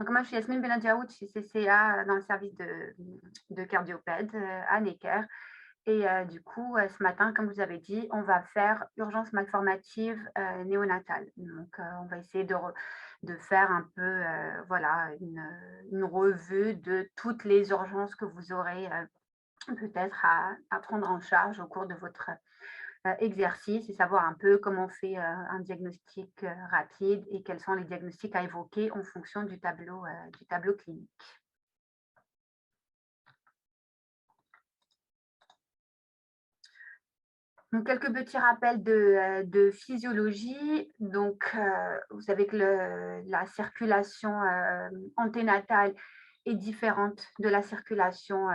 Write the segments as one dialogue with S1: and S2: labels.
S1: Donc moi, je suis Yasmine Benadjaoud, je suis CCA dans le service de cardiopède à Necker. Et du coup, ce matin, comme vous avez dit, on va faire urgence malformative néonatale. Donc, on va essayer de faire un peu, voilà, une revue de toutes les urgences que vous aurez peut-être à prendre en charge au cours de votre exercice et savoir un peu comment on fait un diagnostic rapide et quels sont les diagnostics à évoquer en fonction du tableau clinique. Donc, quelques petits rappels de physiologie. Donc, vous savez que la circulation anténatale est différente de la circulation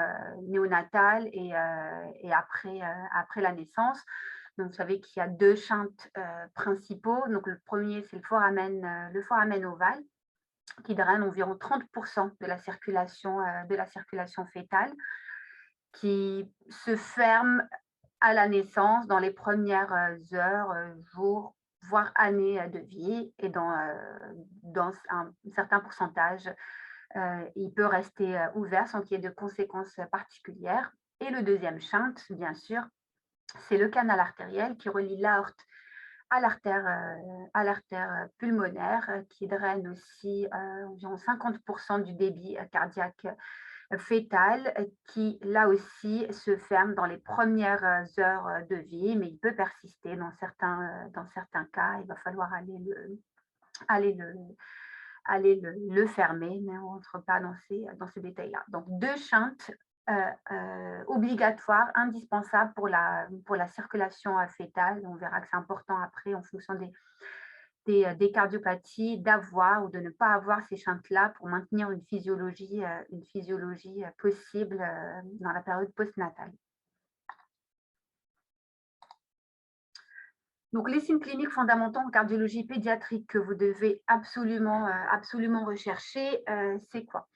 S1: néonatale et après la naissance. Donc, vous savez qu'il y a deux shunts principaux. Donc, le premier, c'est le foramen ovale, qui draine environ 30% de la circulation fétale, qui se ferme à la naissance, dans les premières heures, jours, voire années de vie. Et dans un certain pourcentage, il peut rester ouvert sans qu'il y ait de conséquences particulières. Et le deuxième shunt, bien sûr, c'est le canal artériel qui relie l'aorte à l'artère pulmonaire, qui draine aussi environ 50% du débit cardiaque fœtal, qui là aussi se ferme dans les premières heures de vie, mais il peut persister dans certains cas. Il va falloir aller le, aller le fermer, mais on ne rentre pas dans ces détails-là. Donc, deux shunts obligatoires, indispensables pour la circulation fœtale. On verra que c'est important après, en fonction des cardiopathies, d'avoir ou de ne pas avoir ces shunts-là pour maintenir une physiologie possible dans la période postnatale. Donc, les signes cliniques fondamentaux en cardiologie pédiatrique que vous devez absolument rechercher, c'est quoi?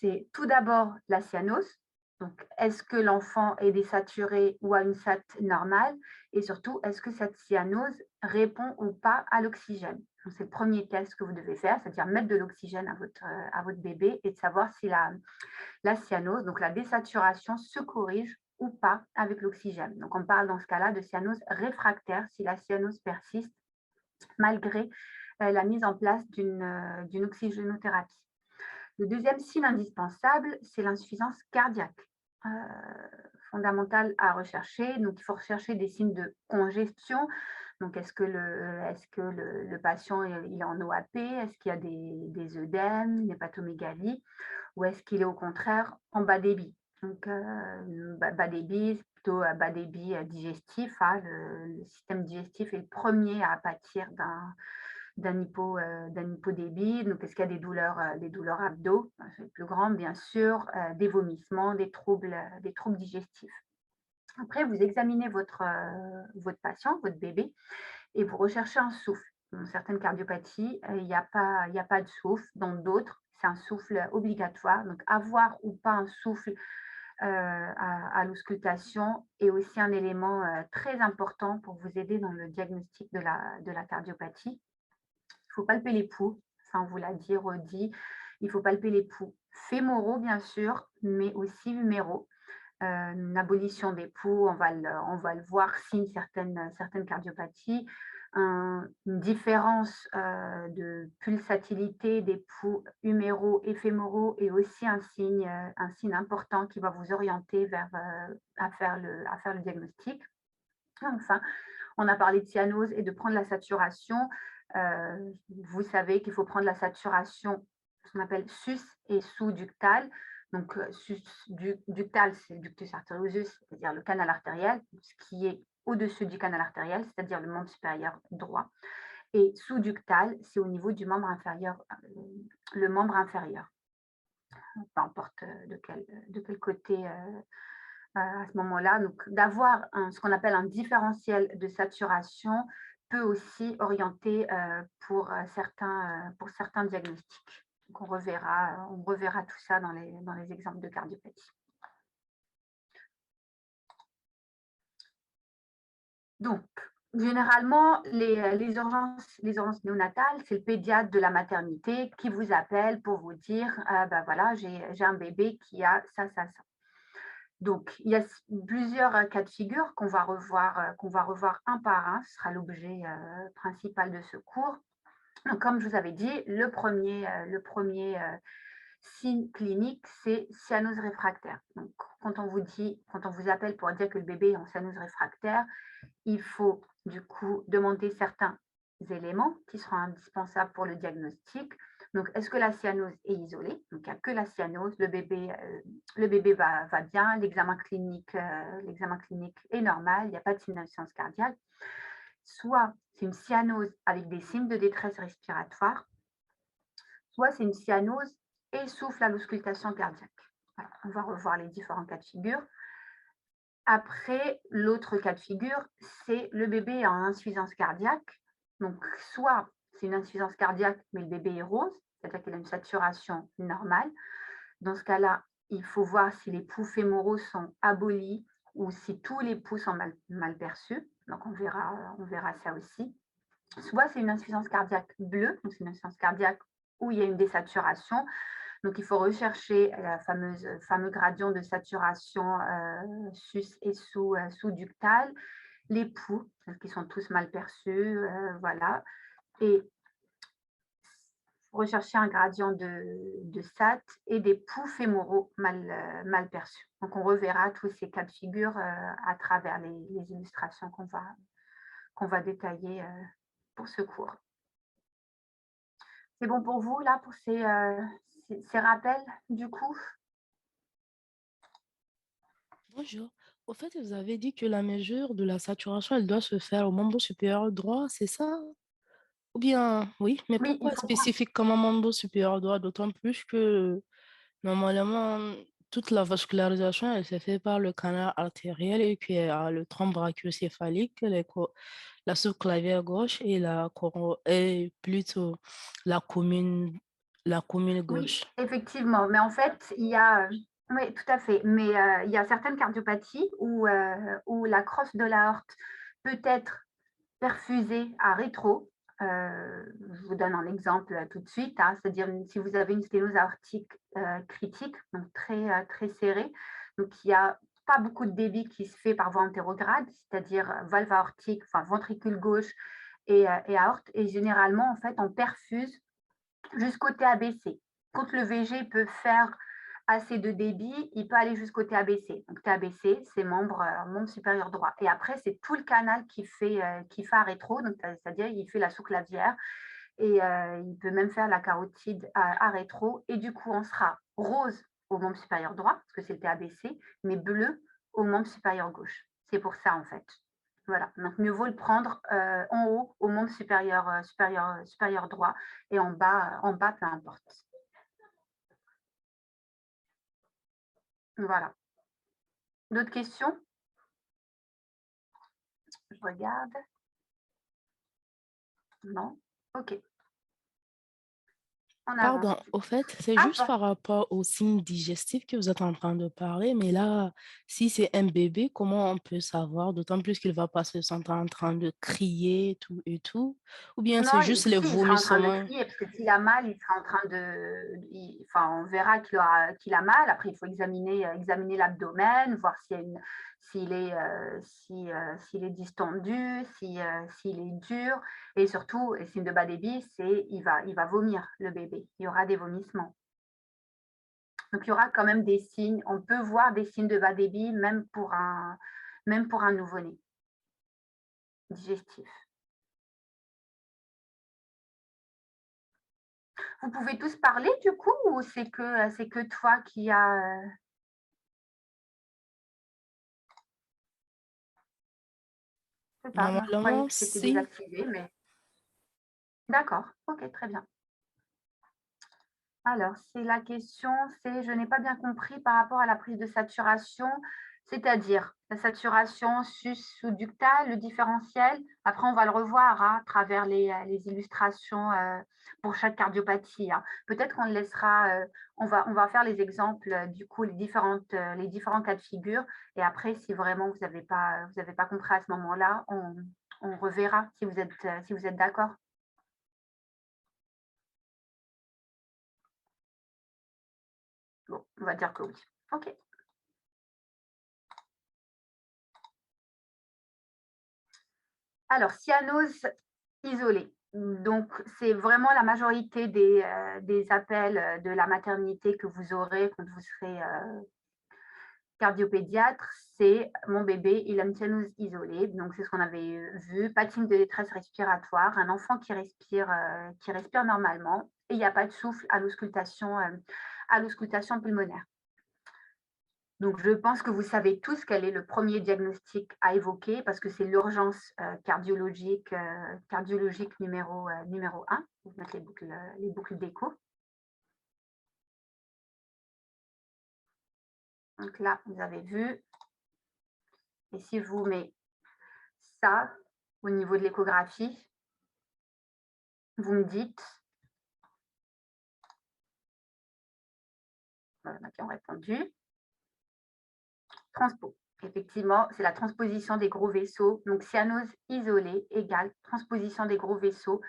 S1: C'est tout d'abord la cyanose. Donc, est-ce que l'enfant est désaturé ou a une SAT normale? Et surtout, est-ce que cette cyanose répond ou pas à l'oxygène? C'est le premier test que vous devez faire, c'est-à-dire mettre de l'oxygène à votre bébé et de savoir si la cyanose, donc la désaturation, se corrige ou pas avec l'oxygène. Donc, on parle dans ce cas-là de cyanose réfractaire si la cyanose persiste malgré la mise en place d'une oxygénothérapie. Le deuxième signe indispensable, c'est l'insuffisance cardiaque, euh, fondamentale à rechercher. Donc, il faut rechercher des signes de congestion. Donc, est-ce que le patient il est en OAP? Est-ce qu'il y a des œdèmes, une hépatomégalie? Ou est-ce qu'il est au contraire en bas débit? Donc, bas débit, c'est plutôt bas débit digestif. Hein. Le système digestif est le premier à pâtir d'un hypodébit. Donc, est-ce qu'il y a des douleurs abdos, c'est le plus grand, bien sûr, des vomissements, des troubles digestifs. Après, vous examinez votre patient, votre bébé, et vous recherchez un souffle. Dans certaines cardiopathies, il n'y a pas de souffle. Dans d'autres, c'est un souffle obligatoire. Donc, avoir ou pas un souffle à l'auscultation est aussi un élément très important pour vous aider dans le diagnostic de la cardiopathie. Il faut palper les pouls, ça on vous l'a dit, redit. Il faut palper les pouls fémoraux, bien sûr, mais aussi huméraux. Une abolition des pouls, on va le voir, signe certaines cardiopathies. Une différence de pulsatilité des pouls huméraux et fémoraux est aussi un signe important qui va vous orienter vers à faire le diagnostic. Enfin, on a parlé de cyanose et de prendre la saturation. Vous savez qu'il faut prendre la saturation, ce qu'on appelle sus et sous-ductale. Donc, ductal, c'est le ductus arteriosus, c'est-à-dire le canal artériel, ce qui est au-dessus du canal artériel, c'est-à-dire le membre supérieur droit. Et sous-ductal, c'est au niveau du membre inférieur, le membre inférieur. Peu importe de quel côté à ce moment-là. Donc, d'avoir ce qu'on appelle un différentiel de saturation peut aussi orienter pour certains diagnostics. Donc, on reverra tout ça dans les exemples de cardiopathie. Donc, Généralement, les urgences néonatales, c'est le pédiatre de la maternité qui vous appelle pour vous dire, «Ben voilà, j'ai un bébé qui a ça, ça, ça». Donc il y a plusieurs, cas de figure qu'on va revoir un par un. Ce sera l'objet, principal de ce cours. Donc comme je vous avais dit, le premier signe clinique, c'est cyanose réfractaire. Donc quand on vous appelle pour dire que le bébé est en cyanose réfractaire, il faut du coup demander certains éléments qui seront indispensables pour le diagnostic. Donc, est-ce que la cyanose est isolée? Donc, il n'y a que la cyanose, le bébé va bien, l'examen clinique est normal, il n'y a pas de signe d'insuffisance cardiaque. Soit c'est une cyanose avec des signes de détresse respiratoire, soit c'est une cyanose et souffle à l'auscultation cardiaque. Voilà, on va revoir les différents cas de figure. Après, l'autre cas de figure, c'est le bébé en insuffisance cardiaque. Donc, soit c'est une insuffisance cardiaque, mais le bébé est rose, c'est-à-dire qu'il a une saturation normale. Dans ce cas-là, il faut voir si les poux fémoraux sont abolis ou si tous les poux sont mal perçus. Donc, on verra ça aussi. Soit c'est une insuffisance cardiaque bleue, donc c'est une insuffisance cardiaque où il y a une désaturation. Donc, il faut rechercher la fameux gradient de saturation sus et sous-ductal, les poux, parce qu'ils sont tous mal perçus, voilà. Et rechercher un gradient de SAT et des poux fémoraux mal perçus. Donc, on reverra tous ces cas de figure à travers les illustrations qu'on va détailler pour ce cours. C'est bon pour vous, là, pour ces rappels, du coup?
S2: Bonjour. Au fait, vous avez dit que la mesure de la saturation, elle doit se faire au membre supérieur droit, c'est ça? Ou bien, oui, mais
S1: Oui, il
S2: pourquoi
S1: faut
S2: spécifiquement membre supérieur droit? D'autant plus que normalement, toute la vascularisation, elle se fait par le canal artériel et qu'il y a le tronc brachiocéphalique, la sous-clavière gauche et et plutôt la commune, la commune
S1: Oui,
S2: gauche.
S1: effectivement, mais en fait, oui, tout à fait, mais il y a certaines cardiopathies où la crosse de l'aorte peut être perfusée à rétro. Je vous donne un exemple, tout de suite, hein, c'est-à-dire si vous avez une sténose aortique, critique, donc très serrée, donc il y a pas beaucoup de débit qui se fait par voie antérograde, c'est-à-dire valve aortique, enfin ventricule gauche et aorte et généralement, en fait, on perfuse jusqu'au TABC. Quand le VG peut faire assez de débit, il peut aller jusqu'au TABC. Donc TABC, c'est membre supérieur droit. Et après, c'est tout le canal qui fait un rétro, donc c'est-à-dire il fait la sous-clavière et il peut même faire la carotide à rétro. Et du coup, on sera rose au membre supérieur droit, parce que c'est le TABC, mais bleu au membre supérieur gauche. C'est pour ça, en fait. Voilà, donc mieux vaut le prendre en haut au membre supérieur droit et en bas, peu importe. Voilà. D'autres questions? Je regarde. Non? Ok, on avance
S2: Pardon,
S1: du
S2: au
S1: coup.
S2: fait, c'est
S1: Ah,
S2: juste par rapport aux signes digestifs que vous êtes en train de parler, mais là, si c'est un bébé, comment on peut savoir, d'autant plus qu'il va pas se sentir en train de crier tout et tout, ou bien
S1: non,
S2: c'est juste les
S1: si, il sera en train de
S2: vomissements.
S1: crier, parce que s'il a mal, il sera en train enfin, on verra qu'il a mal. Après, il faut examiner l'abdomen, voir s'il est distendu, s'il est dur. Et surtout, les signes de bas débit, c'est il va vomir, le bébé. Il y aura des vomissements. Donc, il y aura quand même des signes. On peut voir des signes de bas débit, même pour un nouveau-né digestif. Vous pouvez tous parler du coup ou c'est que toi qui as, je sais pas, moi je croyais
S2: Normalement,
S1: que c'était
S2: si.
S1: désactivé, mais d'accord, OK, très bien. Alors, c'est la question, c'est: «Je n'ai pas bien compris par rapport à la prise de saturation, C'est-à-dire la saturation sus-sous-ductale, le différentiel. Après, on va le revoir à travers les illustrations pour chaque cardiopathie. Peut-être qu'on le laissera, on va faire les exemples, du coup, les différents cas de figure. Et après, si vraiment vous n'avez pas compris à ce moment-là, on reverra si vous êtes d'accord. Bon, on va dire que oui. OK. Alors, cyanose isolée. Donc, c'est vraiment la majorité des appels de la maternité que vous aurez quand vous serez cardiopédiatre. C'est mon bébé, il a une cyanose isolée. Donc, c'est ce qu'on avait vu. Pas de signe de détresse respiratoire. Un enfant qui respire normalement. Et il n'y a pas de souffle à l'auscultation pulmonaire. Donc, je pense que vous savez tous quel est le premier diagnostic à évoquer parce que c'est l'urgence cardiologique numéro 1. Je vais mettre les boucles d'écho. Donc là, vous avez vu. Et si je vous mets ça au niveau de l'échographie, vous me dites. Voilà, il y en a qui ont répondu. Transpo. Effectivement, c'est la transposition des gros vaisseaux. Donc, cyanose isolée égale transposition des gros vaisseaux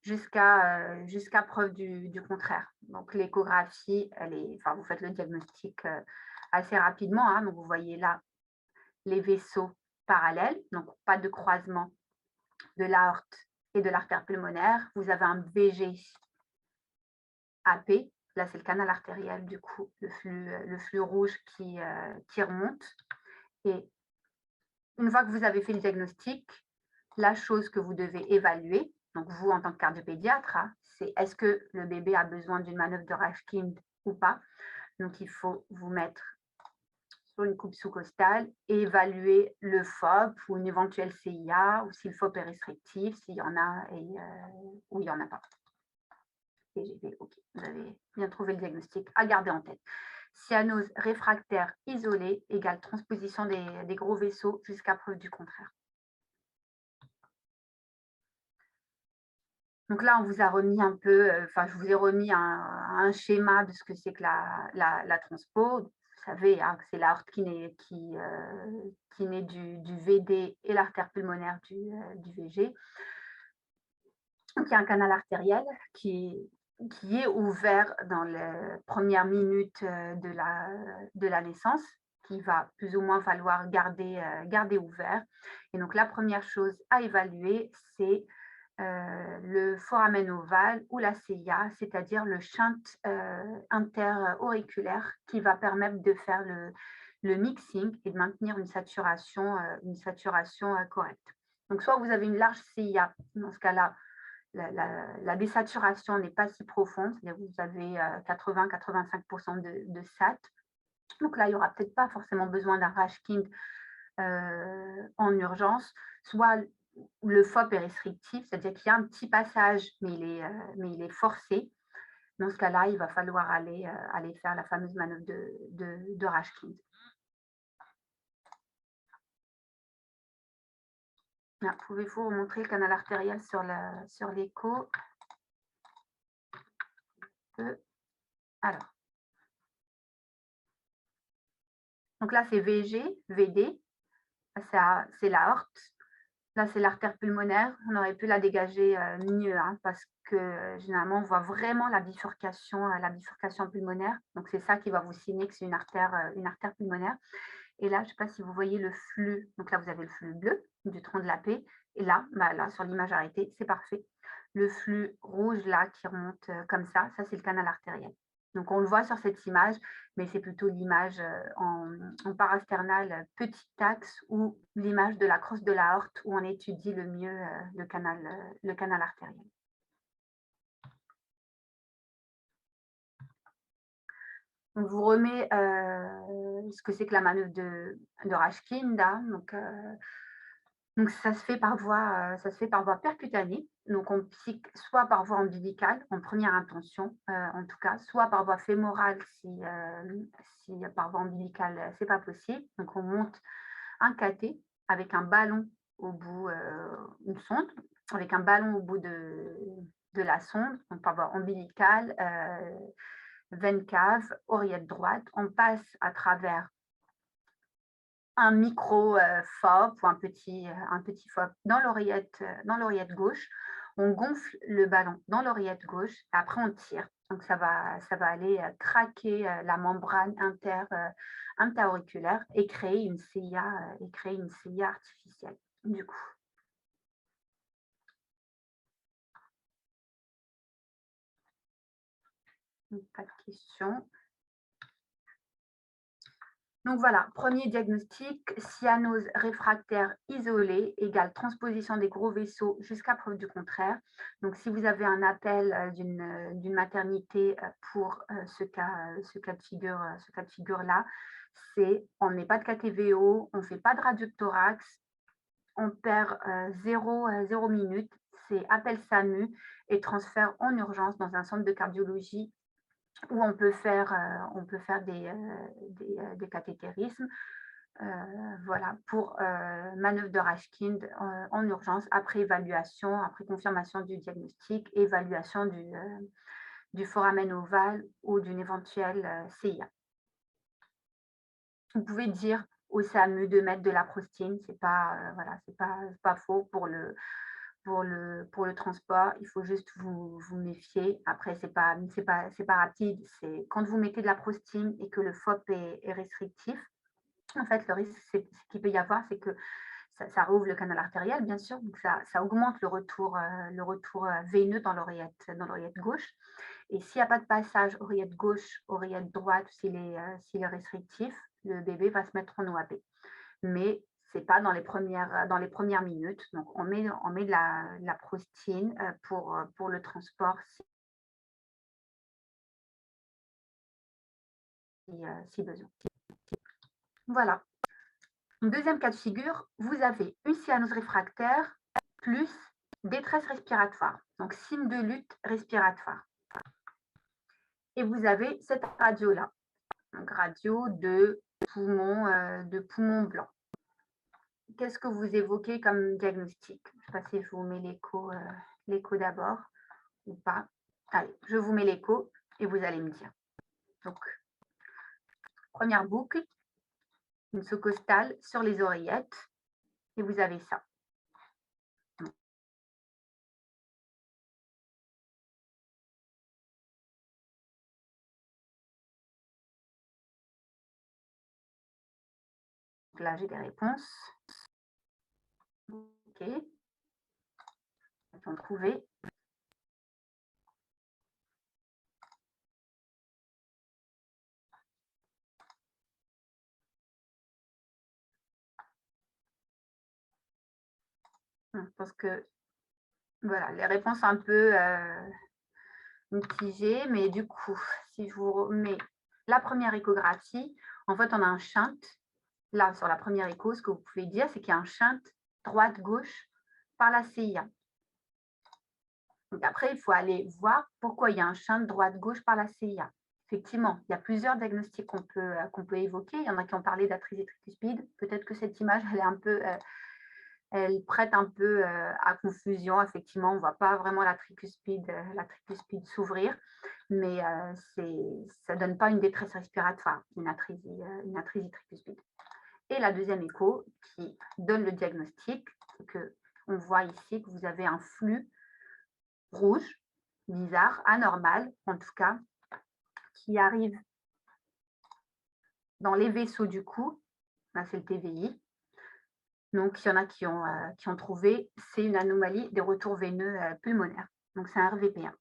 S1: jusqu'à preuve du contraire. Donc, l'échographie, vous faites le diagnostic assez rapidement. Donc, vous voyez là les vaisseaux parallèles, donc pas de croisement de l'aorte et de l'artère pulmonaire. Vous avez un VG AP. Là, c'est le canal artériel, du coup, le flux rouge qui remonte. Et une fois que vous avez fait le diagnostic, la chose que vous devez évaluer, donc vous en tant que cardiopédiatre, c'est est-ce que le bébé a besoin d'une manœuvre de Rashkind ou pas. Donc il faut vous mettre sur une coupe sous-costale et évaluer le FOP ou une éventuelle CIA ou si le FOP est restrictif, s'il y en a ou il n'y en a pas. TGV, ok, vous avez bien trouvé le diagnostic à garder en tête. Cyanose réfractaire isolée égale transposition des gros vaisseaux jusqu'à preuve du contraire. Donc là, on vous a remis un peu, je vous ai remis un schéma de ce que c'est que la transpo. Vous savez que c'est l'aorte qui naît du VD et l'artère pulmonaire du VG. Donc, il y a un canal artériel qui est ouvert dans les premières minutes de la naissance, qui va plus ou moins falloir garder ouvert. Et donc, la première chose à évaluer, c'est le foramen ovale ou la CIA, c'est-à-dire le shunt interauriculaire qui va permettre de faire le mixing et de maintenir une saturation correcte. Donc, soit vous avez une large CIA, dans ce cas-là, la désaturation n'est pas si profonde, c'est-à-dire que vous avez 80-85% de SAT. Donc là, il n'y aura peut-être pas forcément besoin d'un Rashkind en urgence, soit le FOP est restrictif, c'est-à-dire qu'il y a un petit passage, mais il est forcé. Dans ce cas-là, il va falloir aller faire la fameuse manœuvre de Rashkind. Pouvez-vous montrer le canal artériel sur l'écho? Alors. Donc là, c'est VG, VD. C'est l'aorte. Là, c'est l'artère pulmonaire. On aurait pu la dégager mieux parce que généralement, on voit vraiment la bifurcation pulmonaire. Donc, c'est ça qui va vous signer que c'est une artère pulmonaire. Et là, je ne sais pas si vous voyez le flux. Donc là, vous avez le flux bleu du tronc de la paix. Et là, là sur l'image arrêtée, c'est parfait. Le flux rouge là qui remonte comme ça c'est le canal artériel. Donc, on le voit sur cette image, mais c'est plutôt l'image en parasternal petit axe ou l'image de la crosse de l'aorte où on étudie le mieux le canal artériel. On vous remet ce que c'est que la manœuvre de Rashkind. Donc, Donc ça se fait par voie percutanée, donc on pique soit par voie ombilicale, en première intention, en tout cas, soit par voie fémorale si par voie ombilicale, c'est pas possible. Donc on monte un cathé avec un ballon au bout, une sonde, avec un ballon au bout de la sonde, donc par voie ombilicale, veine cave, oreillette droite. On passe à travers un micro, FOP ou un petit FOP dans l'oreillette gauche. On gonfle le ballon dans l'oreillette gauche, après on tire. Donc ça va aller, craquer, la membrane interauriculaire et créer une CIA artificielle, du coup. Donc pas de questions. Donc voilà, premier diagnostic, cyanose réfractaire isolée égale transposition des gros vaisseaux jusqu'à preuve du contraire. Donc si vous avez un appel d'une maternité pour ce cas de figure-là, c'est on ne met pas de KTVO, on ne fait pas de radio de thorax, on perd 0 minutes, c'est appel SAMU et transfert en urgence dans un centre de cardiologie où on peut faire des cathétérismes, voilà, pour manœuvre de Rashkind en urgence, après évaluation, après confirmation du diagnostic, évaluation du foramen ovale ou d'une éventuelle CIA. Vous pouvez dire au SAMU de mettre de la prostine, c'est pas, voilà, c'est pas faux pour le transport, il faut juste vous méfier. Après, c'est pas rapide. C'est quand vous mettez de la prostine et que le FOP est restrictif, en fait, le risque ce qu'il peut y avoir, c'est que ça rouvre le canal artériel, bien sûr, donc ça augmente le retour veineux dans l'oreillette gauche. Et s'il n'y a pas de passage oreillette gauche, oreillette droite, s'il est restrictif, le bébé va se mettre en OAP. Mais c'est pas dans les premières minutes. Donc, on met de la prostine pour le transport si besoin. Voilà. Deuxième cas de figure, vous avez une cyanose réfractaire plus détresse respiratoire, donc signe de lutte respiratoire. Et vous avez cette radio-là, donc radio de poumon blanc. Qu'est-ce que vous évoquez comme diagnostic? Je ne sais pas si je vous mets l'écho d'abord ou pas. Allez, je vous mets l'écho et vous allez me dire. Donc, première boucle, une sous-costale sur les oreillettes et vous avez ça. Donc là, j'ai des réponses. OK. On trouver. Je pense que voilà, les réponses un peu mitigées, mais du coup, si je vous remets la première échographie, en fait, on a un shunt. Là, sur la première écho, ce que vous pouvez dire, c'est qu'il y a un shunt droite-gauche par la CIA. Donc après, il faut aller voir pourquoi il y a un shunt droite-gauche par la CIA. Effectivement, il y a plusieurs diagnostics qu'on peut évoquer. Il y en a qui ont parlé d'atrésie tricuspide. Peut-être que cette image, elle prête un peu à confusion. Effectivement, on ne voit pas vraiment la tricuspide s'ouvrir, mais ça ne donne pas une détresse respiratoire, une atrésie tricuspide. Et la deuxième écho qui donne le diagnostic, c'est qu'on voit ici que vous avez un flux rouge, bizarre, anormal en tout cas, qui arrive dans les vaisseaux du cou. Là, c'est le TVI. Donc, il y en a qui ont trouvé, c'est une anomalie des retours veineux pulmonaires. Donc, c'est un RVP1.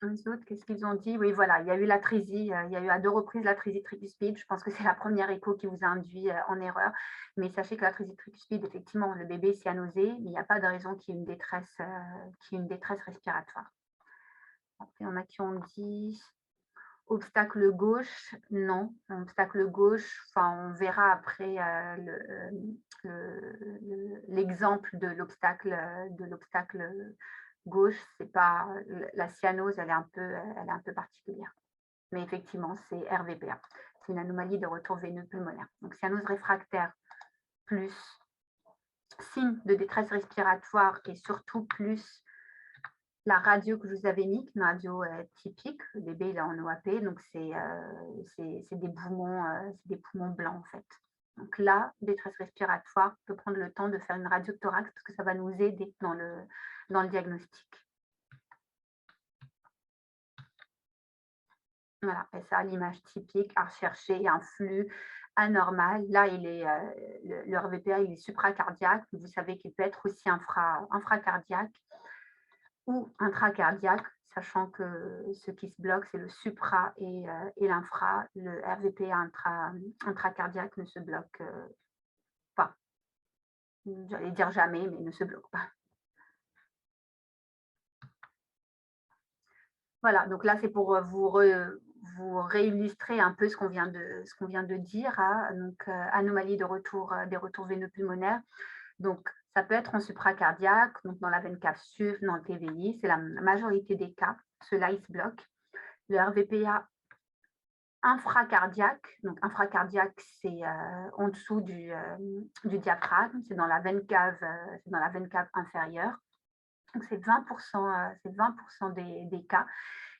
S1: Les autres, qu'est-ce qu'ils ont dit? Oui, voilà, il y a eu l'atrésie, il y a eu à 2 reprises l'atrésie tricuspide. Je pense que c'est la première écho qui vous a induit en erreur. Mais sachez que l'atrésie tricuspide, effectivement, le bébé s'y a nausé, mais il n'y a pas de raison qu'il y ait une détresse respiratoire. Après, il y en a qui ont dit Obstacle gauche, non. Obstacle gauche, enfin, on verra après l'exemple de l'obstacle gauche. C'est pas la cyanose, elle est un peu particulière. Mais effectivement, c'est RVPA. C'est une anomalie de retour veineux pulmonaire. Donc, cyanose réfractaire plus signe de détresse respiratoire et surtout plus la radio que je vous avais mis, une radio typique. Le bébé il est en OAP, donc c'est des poumons blancs en fait. Donc là, détresse respiratoire, on peut prendre le temps de faire une radio de thorax parce que ça va nous aider dans le diagnostic. Voilà, et ça, l'image typique à rechercher, un flux anormal. Là, le RVPA, il est supracardiaque. Vous savez qu'il peut être aussi infracardiaque ou intracardiaque, sachant que ce qui se bloque, c'est le supra et l'infra. Le RVPA intracardiaque ne se bloque pas. J'allais dire jamais, mais ne se bloque pas. Voilà, donc là, c'est pour vous réillustrer un peu ce qu'on vient de dire, hein. Donc, anomalie des retours veineux pulmonaires. Donc, ça peut être en supracardiaque, donc dans la veine cave sup, dans le TVI, c'est la majorité des cas. Ceux-là, ils se bloquent. Le RVPA infracardiaque, donc infracardiaque, c'est en dessous du diaphragme, c'est dans la veine cave inférieure. Donc, c'est 20% des cas.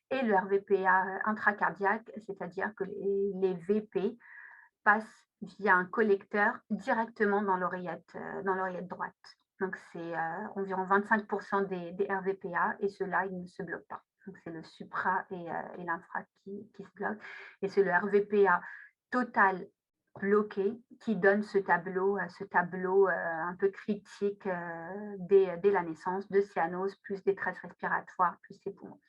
S1: Et le RVPA intracardiaque, c'est-à-dire que les VP passent via un collecteur directement dans l'oreillette droite. Donc, c'est environ 25% des RVPA et ceux-là, ils ne se bloquent pas. Donc, c'est le supra et l'infra qui se bloquent. Et c'est le RVPA total bloqué qui donne ce tableau un peu critique dès la naissance de cyanose, plus détresse respiratoire, plus ses poumons.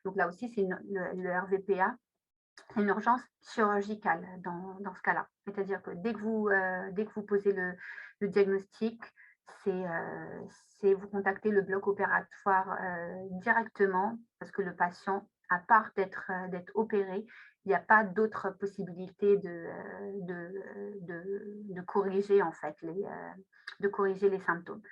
S1: Donc là aussi, c'est le RVPA, c'est une urgence chirurgicale dans ce cas-là. C'est-à-dire que dès que vous posez le diagnostic, c'est vous contactez le bloc opératoire directement parce que le patient, à part d'être opéré, il n'y a pas d'autre possibilité de corriger en fait de corriger les symptômes.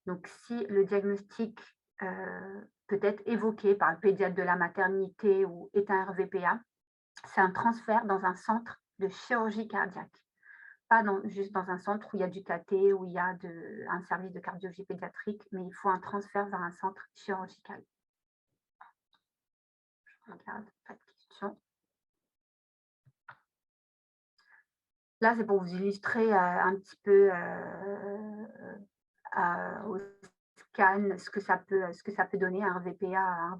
S1: Donc, si le diagnostic peut être évoqué par le pédiatre de la maternité ou est un RVPA, c'est un transfert dans un centre de chirurgie cardiaque. Pas juste dans un centre où il y a du cathé, où il y a un service de cardiologie pédiatrique, mais il faut un transfert vers un centre chirurgical. Je regarde, pas de questions. Là, c'est pour vous illustrer un petit peu au scan ce que ça peut donner un VPA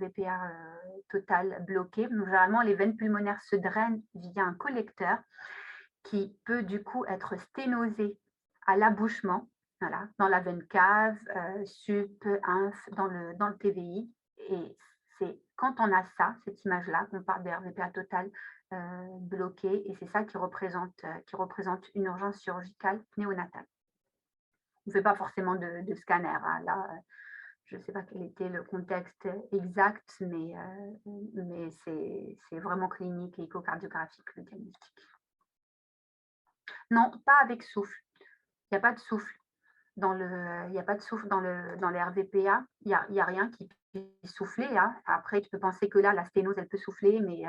S1: total bloqué. Donc, généralement, les veines pulmonaires se drainent via un collecteur qui peut du coup être sténosé à l'abouchement, voilà, dans la veine cave, sup, inf, dans le TVI. Et c'est quand on a ça, cette image-là, qu'on parle de RVPA total bloqué, et c'est ça qui représente une urgence chirurgicale néonatale. On ne fait pas forcément de scanner, hein. Là, je ne sais pas quel était le contexte exact, mais c'est vraiment clinique et échocardiographique le diagnostic. Non, pas avec souffle. Il n'y a pas de souffle dans les RVPA. Il y a rien qui puisse souffler, hein. Après, tu peux penser que là, la sténose, elle peut souffler, mais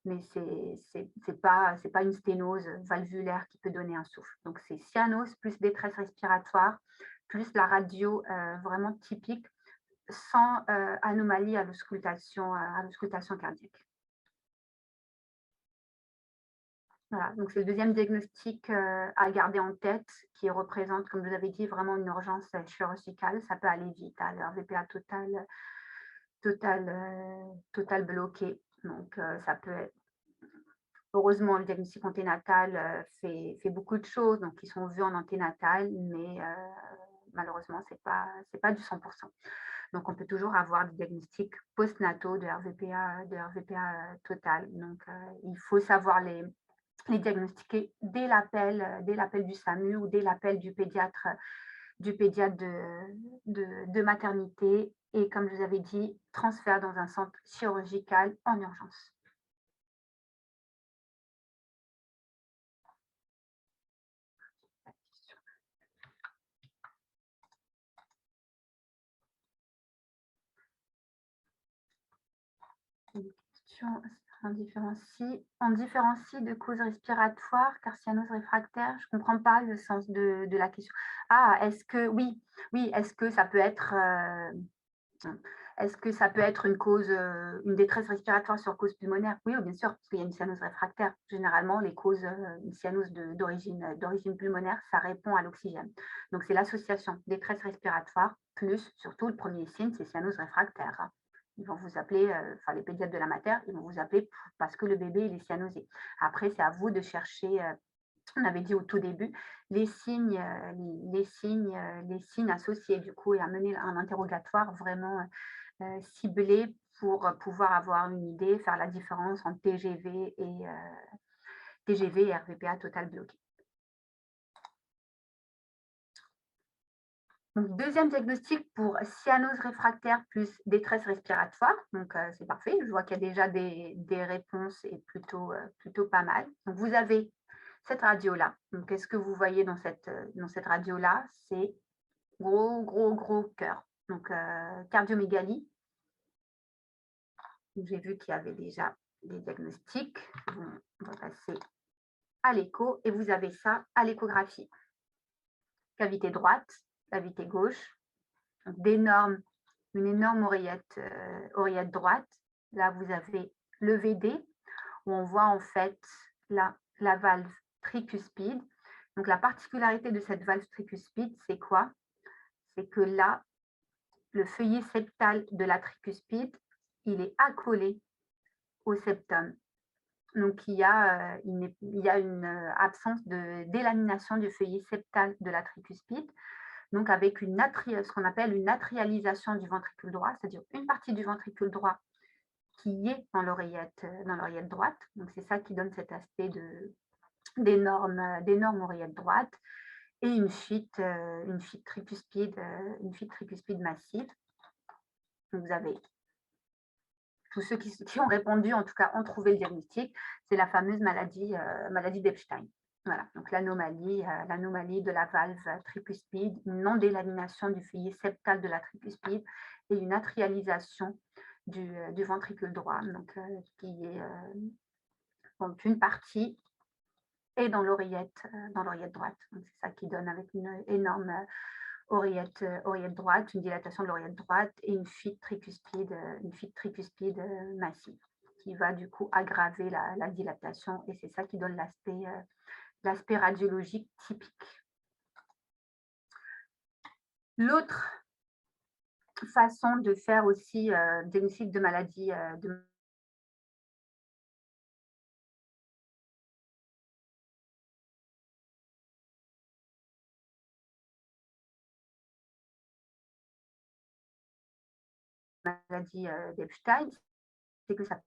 S1: c'est pas une sténose valvulaire qui peut donner un souffle. Donc, c'est cyanose plus détresse respiratoire, plus la radio vraiment typique, sans anomalie à l'auscultation cardiaque. Voilà, donc c'est le deuxième diagnostic à garder en tête qui représente, comme vous avez dit, vraiment une urgence chirurgicale. Ça peut aller vite, hein, le RVPA total bloqué. Donc, ça peut être. Heureusement, le diagnostic anténatal fait beaucoup de choses, donc ils sont vus en anténatal, mais malheureusement, c'est pas du 100%. Donc, on peut toujours avoir des diagnostics postnataux de RVPA total. Donc, il faut savoir les diagnostiquer dès l'appel du SAMU ou dès l'appel du pédiatre de maternité. Et comme je vous avais dit, transfert dans un centre chirurgical en urgence. Une question, on différencie de causes respiratoires, carcinose réfractaire. Je ne comprends pas le sens de la question. Ah, est-ce que oui, oui, est-ce que ça peut être une cause, une détresse respiratoire sur cause pulmonaire? Oui, bien sûr, parce qu'il y a une cyanose réfractaire. Généralement, les causes, une cyanose d'origine pulmonaire, ça répond à l'oxygène. Donc c'est l'association détresse respiratoire plus, surtout le premier signe, c'est cyanose réfractaire, hein. Ils vont vous appeler, enfin les pédiatres de la mater, ils vont vous appeler parce que le bébé, il est cyanosé. Après, c'est à vous de chercher, on avait dit au tout début, les signes, les signes associés du coup et à mener un interrogatoire vraiment, ciblé pour pouvoir avoir une idée, faire la différence entre TGV et RVPA total bloqué. Donc 2e diagnostic pour cyanose réfractaire plus détresse respiratoire, donc c'est parfait. Je vois qu'il y a déjà des réponses et plutôt pas mal. Donc vous avez cette radio-là. Donc qu'est-ce que vous voyez dans cette radio-là? C'est gros, gros, gros cœur. Donc cardiomégalie. J'ai vu qu'il y avait déjà des diagnostics. Bon, on va passer à l'écho et vous avez ça à l'échographie. Cavité droite, cavité gauche, donc une énorme oreillette droite. Là, vous avez le VD où on voit en fait la valve tricuspide. Donc la particularité de cette valve tricuspide, c'est quoi? C'est que là, le feuillet septal de la tricuspide, il est accolé au septum. Donc, il y a une absence d'élamination du feuillet septal de la tricuspide, donc avec ce qu'on appelle une atrialisation du ventricule droit, c'est-à-dire une partie du ventricule droit qui est dans l'oreillette droite. Donc, c'est ça qui donne cet aspect d'énorme oreillette droite et une fuite tricuspide massive. Donc, vous avez tous ceux qui ont répondu, en tout cas, ont trouvé le diagnostic. C'est la fameuse maladie d'Epstein. Voilà, donc l'anomalie de la valve tricuspide, une non-délamination du feuillet septal de la tricuspide et une atrialisation du ventricule droit, donc qui est donc une partie est dans l'oreillette droite. Donc c'est ça qui donne avec une énorme oreillette droite, une dilatation de l'oreillette droite et une fuite tricuspide massive qui va du coup aggraver la dilatation et c'est ça qui donne l'aspect radiologique typique. L'autre façon de faire aussi diagnostic de maladie d'Epstein, c'est que ça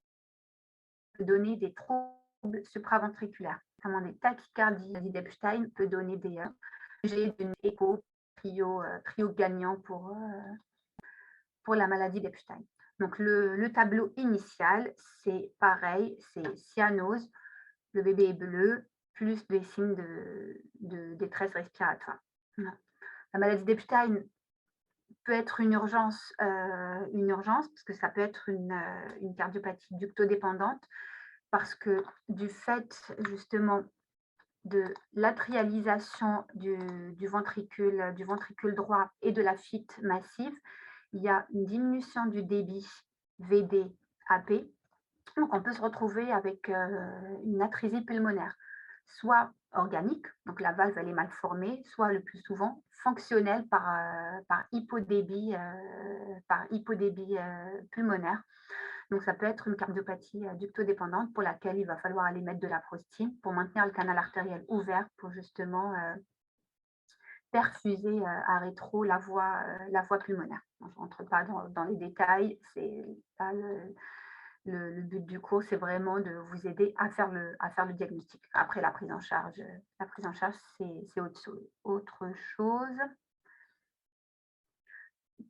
S1: peut donner des troubles supraventriculaires, notamment des tachycardies. La maladie d'Epstein peut donner des écho trio gagnant pour la maladie d'Epstein. Donc le tableau initial, c'est pareil, c'est cyanose, le bébé est bleu, plus des signes de détresse respiratoire. La maladie d'Epstein peut être une urgence, parce que ça peut être une cardiopathie ductodépendante, parce que du fait justement de l'atrialisation du ventricule droit et de la fuite massive, il y a une diminution du débit VD-AP. Donc, on peut se retrouver avec une atrésie pulmonaire, soit organique, donc la valve elle est mal formée, soit le plus souvent fonctionnelle par hypodébit pulmonaire. Donc, ça peut être une cardiopathie ductodépendante pour laquelle il va falloir aller mettre de la prostine pour maintenir le canal artériel ouvert pour justement perfuser à rétro la voie pulmonaire. Je ne rentre pas dans les détails, c'est pas le but du cours, c'est vraiment de vous aider à faire le diagnostic. Après, la prise en charge, c'est autre chose.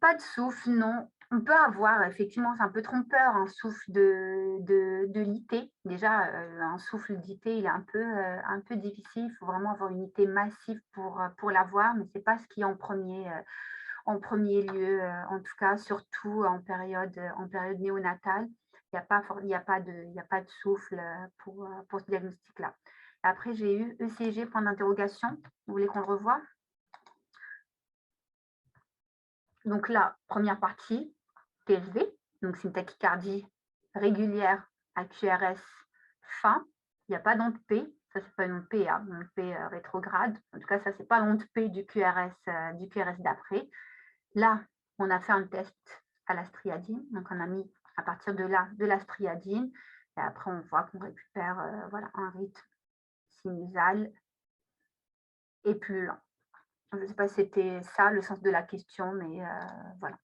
S1: Pas de souffle, non. On peut avoir, effectivement, c'est un peu trompeur, un souffle de l'IT. Déjà, un souffle d'IT, il est un peu difficile. Il faut vraiment avoir une IT massive pour l'avoir, mais ce n'est pas ce qui est en premier lieu, en tout cas, surtout en période néonatale. il y a pas de souffle pour ce diagnostic-là. Après, j'ai eu ECG, point d'interrogation. Vous voulez qu'on le revoie? Donc là, première partie, TSV, donc c'est une tachycardie régulière à QRS fin. Il n'y a pas d'onde P, ça c'est pas une onde P, hein, une onde P rétrograde. En tout cas, ça c'est pas l'onde P du QRS d'après. Là, on a fait un test à la striadine, donc on a mis à partir de là de la striadine, et après on voit qu'on récupère voilà, un rythme sinusal et plus lent. Je ne sais pas si c'était ça le sens de la question, mais voilà.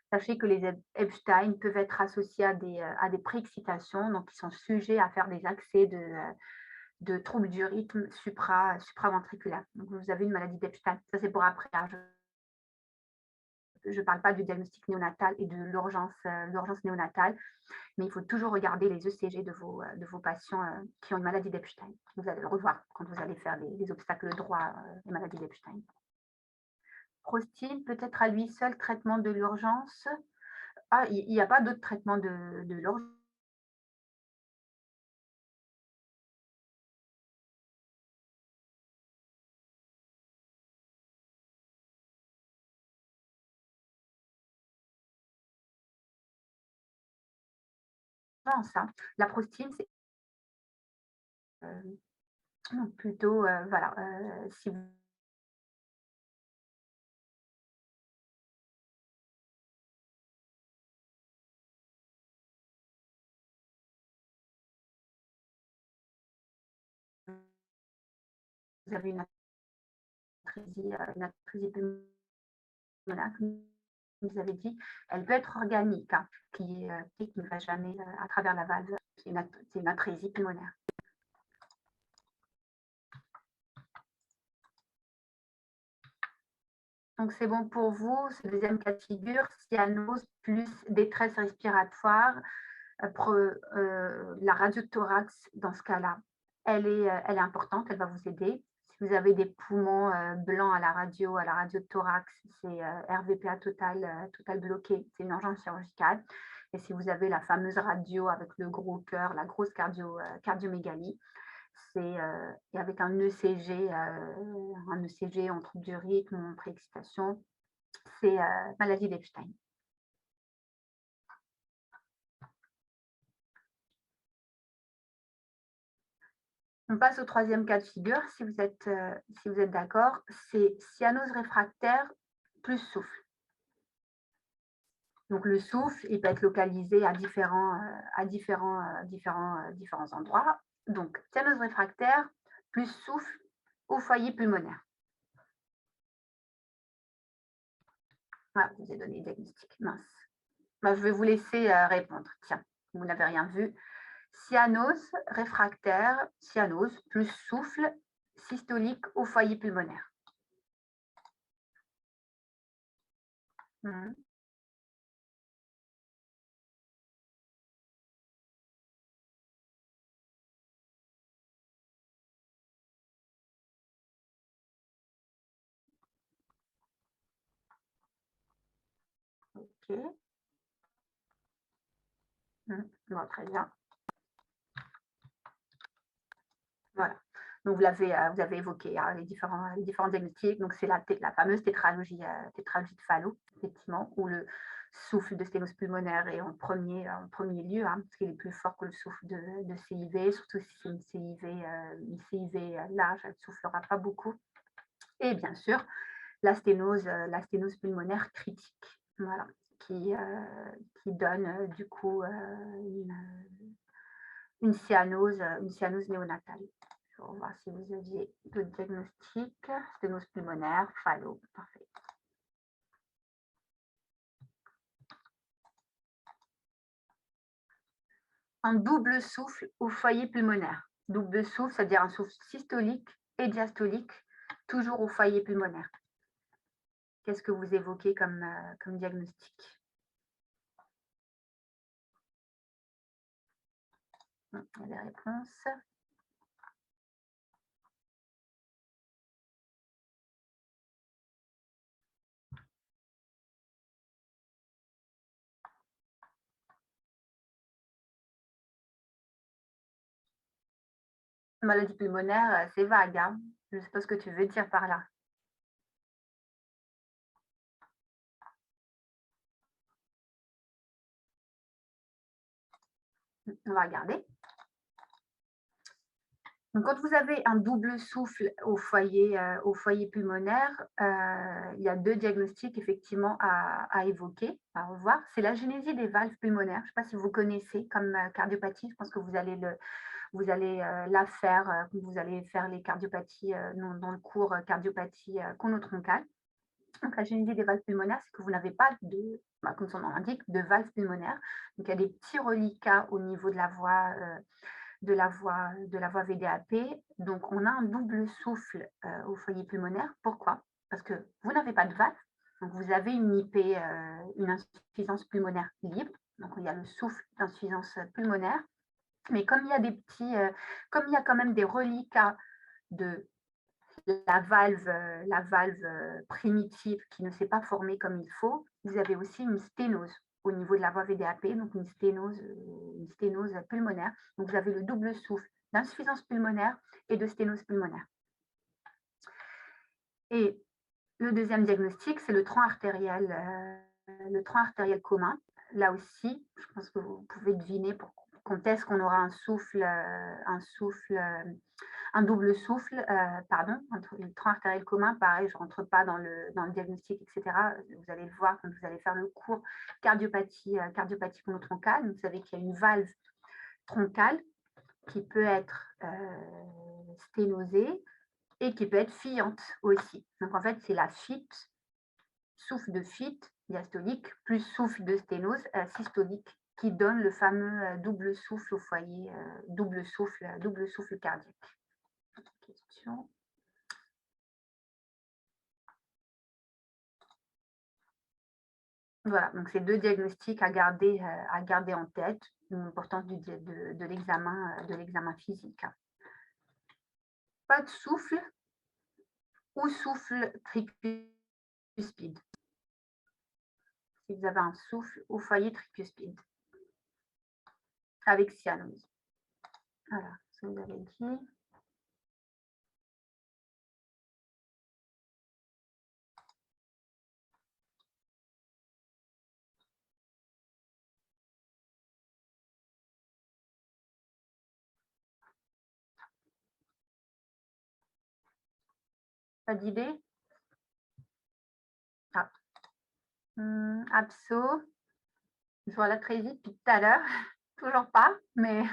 S1: Sachez que les Epstein peuvent être associés à des préexcitations, donc ils sont sujets à faire des accès de troubles du rythme supraventriculaire. Donc vous avez une maladie d'Epstein. Ça, c'est pour après, hein. Je ne parle pas du diagnostic néonatal et de l'urgence néonatale, mais il faut toujours regarder les ECG de vos patients qui ont une maladie d'Epstein. Vous allez le revoir quand vous allez faire les obstacles droits des maladies d'Epstein. Prostine, peut-être à lui seul traitement de l'urgence. Ah, il n'y a pas d'autre traitement de l'urgence. Hein. La prostine, c'est plutôt, voilà, si vous avez une atrésie pulmonaire, comme vous avez dit, elle peut être organique, hein, qui ne va jamais à travers la valve. C'est une atrésie pulmonaire. Donc, c'est bon pour vous. Ce deuxième cas de figure, cyanose plus détresse respiratoire. La radiothorax, dans ce cas-là, elle est importante, elle va vous aider. Si vous avez des poumons blancs à la radiothorax, c'est RVPA total bloqué, c'est une urgence chirurgicale. Et si vous avez la fameuse radio avec le gros cœur, la grosse cardiomégalie, c'est avec un ECG en trouble du rythme, en préexcitation, c'est maladie d'Epstein. On passe au troisième cas de figure, si vous êtes d'accord, c'est cyanose réfractaire plus souffle. Donc le souffle, il peut être localisé à différents endroits. Donc cyanose réfractaire plus souffle au foyer pulmonaire. Voilà, je vous ai donné le diagnostic. Mince. Je vais vous laisser répondre. Tiens, vous n'avez rien vu. Cyanose réfractaire, cyanose plus souffle systolique au foyer pulmonaire. Mmh. Ok. Bon, très bien. Voilà. Donc, vous avez évoqué hein, les différents diagnostics. Donc, c'est la fameuse tétralogie de Fallot, effectivement, où le souffle de sténose pulmonaire est en premier lieu, hein, parce qu'il est plus fort que le souffle de CIV, surtout si c'est une CIV large, elle ne soufflera pas beaucoup. Et bien sûr, la sténose pulmonaire critique, voilà, qui donne du coup une cyanose néonatale. On va voir si vous aviez le diagnostic. Sténose pulmonaire, Fallot, parfait. Un double souffle au foyer pulmonaire. Double souffle, c'est-à-dire un souffle systolique et diastolique, toujours au foyer pulmonaire. Qu'est-ce que vous évoquez comme diagnostic? Il y a des réponses. Maladie pulmonaire, c'est vague, hein. Je ne sais pas ce que tu veux dire par là. On va regarder. Donc, quand vous avez un double souffle au foyer pulmonaire, il y a 2 diagnostics effectivement à évoquer, à revoir. C'est la génésie des valves pulmonaires. Je ne sais pas si vous connaissez comme, cardiopathie. Je pense que vous allez, la faire, vous allez faire les cardiopathies, dans le cours, cardiopathie, conotroncale. Donc la génésie des valves pulmonaires, c'est que vous n'avez pas comme son nom l'indique, de valves pulmonaires. Donc il y a des petits reliquats au niveau de la voie, de la voie VDAP. Donc, on a un double souffle au foyer pulmonaire. Pourquoi? Parce que vous n'avez pas de valve, donc vous avez une IP, une insuffisance pulmonaire libre. Donc, il y a le souffle d'insuffisance pulmonaire. Mais comme il y a comme il y a quand même des reliquats de la valve primitive qui ne s'est pas formée comme il faut, vous avez aussi une sténose au niveau de la voie VDAP, donc une sténose pulmonaire. Donc vous avez le double souffle d'insuffisance pulmonaire et de sténose pulmonaire. Et le deuxième diagnostic, c'est le tronc artériel commun. Là aussi, je pense que vous pouvez deviner quand est-ce qu'on aura un double souffle, entre le tronc artériel commun. Pareil, je ne rentre pas dans le diagnostic, etc. Vous allez le voir quand vous allez faire le cours cardiopathie monotroncale. Vous savez qu'il y a une valve troncale qui peut être sténosée et qui peut être fillante aussi. Donc en fait, c'est la FIT, souffle de FIT diastolique plus souffle de sténose systolique qui donne le fameux double souffle au foyer, double souffle cardiaque. Question. Voilà, donc c'est 2 diagnostics à garder en tête, l'importance de l'examen physique. Pas de souffle ou souffle tricuspide. Si vous avez un souffle au foyer tricuspide avec cyanose. Voilà, ce que vous avez dit. Pas d'idée? Ah. Abso. Je vois la très vite depuis tout à l'heure. Toujours pas, mais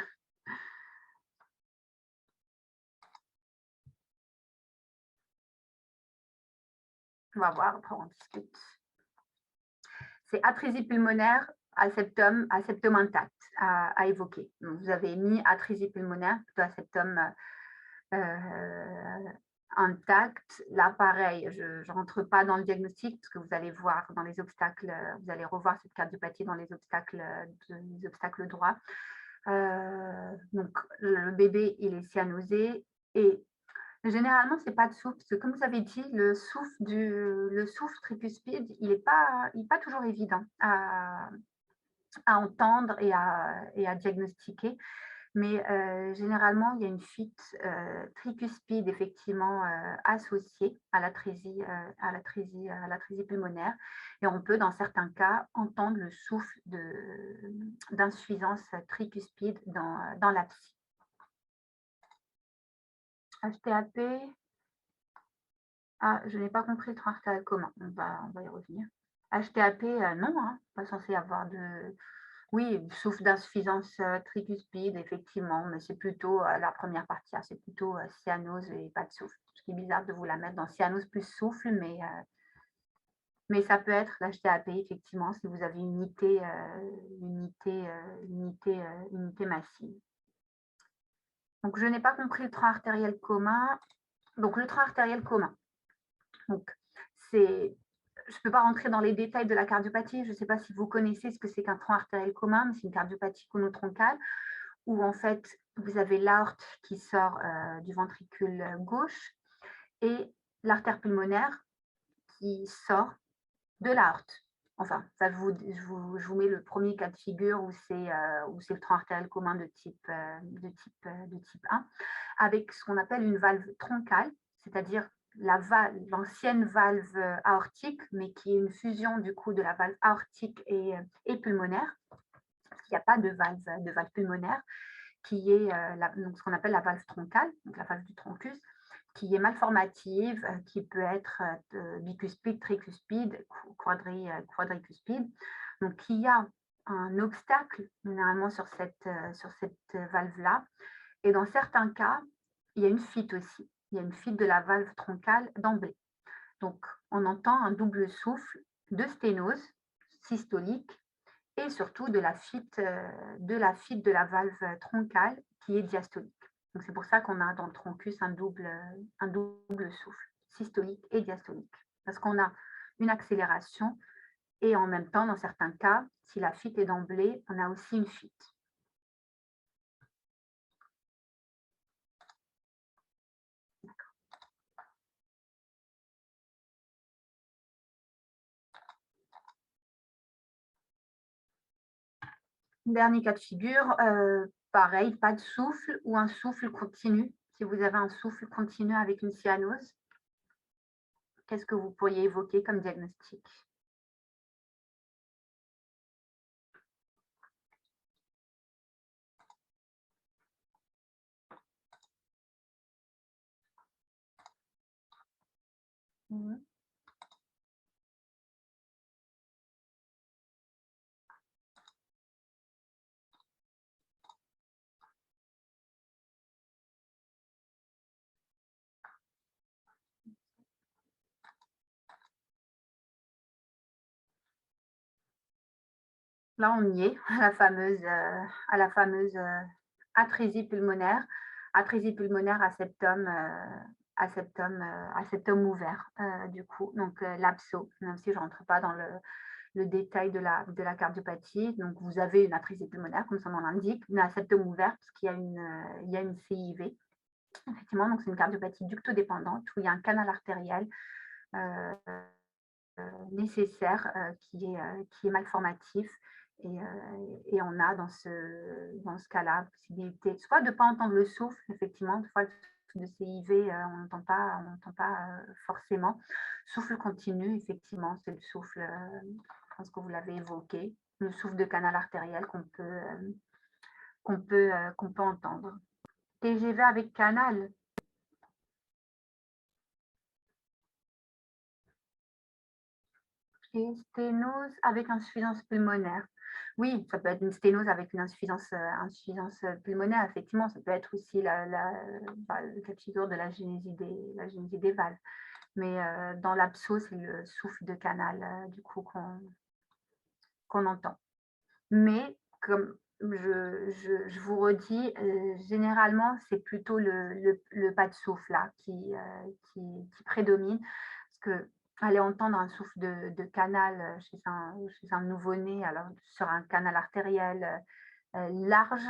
S1: on va voir, après on discute. C'est atrésie pulmonaire à septum intact à évoquer. Donc, vous avez mis atrésie pulmonaire, plutôt à septum intact. Là, pareil, je ne rentre pas dans le diagnostic parce que vous allez voir dans les obstacles, vous allez revoir cette cardiopathie dans les obstacles droits. Donc, le bébé, il est cyanosé et généralement, c'est pas de souffle, parce que comme vous avez dit, le souffle tricuspide, il n'est pas toujours évident à entendre et à diagnostiquer. Mais généralement, il y a une fuite tricuspide effectivement associée à l'atrésie pulmonaire. Et on peut, dans certains cas, entendre le souffle d'insuffisance tricuspide dans la psy. HTAP, je n'ai pas compris le tronc artériel commun. On va y revenir. HTAP, non, hein, pas censé avoir de. Oui, souffle d'insuffisance tricuspide, effectivement, mais c'est plutôt la première partie, c'est plutôt cyanose et pas de souffle. Ce qui est bizarre de vous la mettre dans cyanose plus souffle, mais ça peut être l'HTAP, effectivement, si vous avez une unité massive. Donc, je n'ai pas compris le tronc artériel commun. Donc, le tronc artériel commun. Donc, je ne peux pas rentrer dans les détails de la cardiopathie. Je ne sais pas si vous connaissez ce que c'est qu'un tronc artériel commun, mais c'est une cardiopathie conotroncale où en fait, vous avez l'aorte qui sort du ventricule gauche et l'artère pulmonaire qui sort de l'aorte. Enfin, ça, je vous mets le premier cas de figure où c'est le tronc artériel commun de type 1, avec ce qu'on appelle une valve troncale, c'est-à-dire l'ancienne valve aortique, mais qui est une fusion du coup de la valve aortique et pulmonaire, parce qu'il n'y a pas de valve pulmonaire, qui est donc ce qu'on appelle la valve troncale, donc la valve du troncus, qui est malformative, qui peut être bicuspide, tricuspide, quadricuspide. Donc, il y a un obstacle généralement sur cette valve-là. Et dans certains cas, il y a une fuite aussi. Il y a une fuite de la valve troncale d'emblée. Donc, on entend un double souffle de sténose systolique et surtout de la fuite de la valve troncale qui est diastolique. Donc, c'est pour ça qu'on a dans le troncus un double souffle, systolique et diastolique. Parce qu'on a une accélération et en même temps, dans certains cas, si la fuite est d'emblée, on a aussi une fuite. Dernier cas de figure, pareil, pas de souffle ou un souffle continu. Si vous avez un souffle continu avec une cyanose, qu'est-ce que vous pourriez évoquer comme diagnostic? Mmh. Là, on y est, à la fameuse atrésie pulmonaire à septum ouvert, du coup, donc l'abso, même si je ne rentre pas dans le détail de la cardiopathie. Donc, vous avez une atrésie pulmonaire, comme son nom l'indique, mais à septum ouvert, parce qu'il y a il y a une CIV. Effectivement, donc c'est une cardiopathie ductodépendante où il y a un canal artériel euh, nécessaire qui est malformatif. Et on a dans ce cas-là possibilité soit de ne pas entendre le souffle, effectivement, des fois le souffle de CIV, on n'entend pas forcément. Souffle continu, effectivement, c'est le souffle, je pense que vous l'avez évoqué, le souffle de canal artériel qu'on peut entendre. TGV avec canal, et sténose avec insuffisance pulmonaire. Oui, ça peut être une sténose avec une insuffisance pulmonaire, effectivement. Ça peut être aussi le cas de figure de la génésie des valves. Mais dans l'abso, c'est le souffle de canal, du coup, qu'on entend. Mais comme je vous redis, généralement, c'est plutôt le pas de souffle là qui prédomine. Parce que aller entendre un souffle de canal chez un nouveau-né, alors sur un canal artériel large,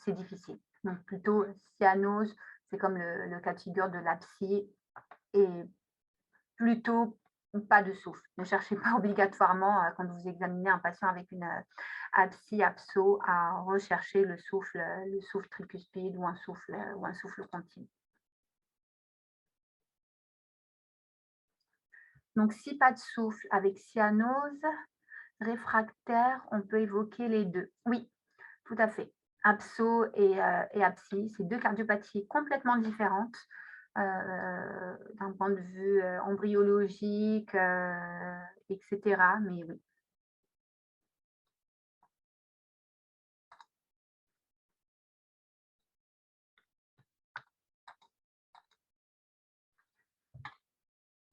S1: c'est difficile. Donc plutôt cyanose, c'est comme le cas de figure de l'absie, et plutôt pas de souffle. Ne cherchez pas obligatoirement, quand vous examinez un patient avec une absie, abso, à rechercher le souffle tricuspide ou un souffle continu. Donc, si pas de souffle avec cyanose, réfractaire, on peut évoquer les deux. Oui, tout à fait. Abso et absie, c'est deux cardiopathies complètement différentes d'un point de vue embryologique, etc. Mais oui.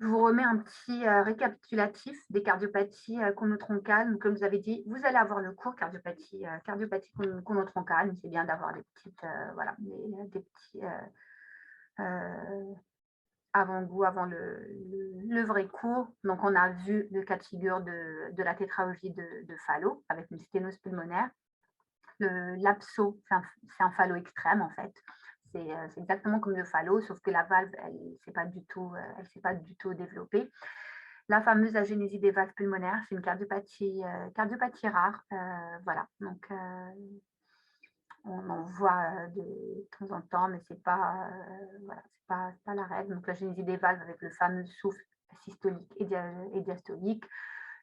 S1: Je vous remets un petit récapitulatif des cardiopathies conotroncales. Donc, comme vous avez dit, vous allez avoir le cours cardiopathie conotroncale, mais c'est bien d'avoir des petites, voilà, des petits avant-goût avant le vrai cours. Donc, on a vu le cas de figure de la tétralogie de Fallot avec une sténose pulmonaire. L'abso, c'est un Fallot extrême en fait. C'est exactement comme le Fallot, sauf que la valve, elle ne s'est pas du tout développée. La fameuse agénésie des valves pulmonaires, c'est une cardiopathie rare. Voilà, donc on en voit de temps en temps, mais c'est pas, voilà, c'est pas la règle. Donc l'agénésie des valves avec le fameux souffle systolique et diastolique.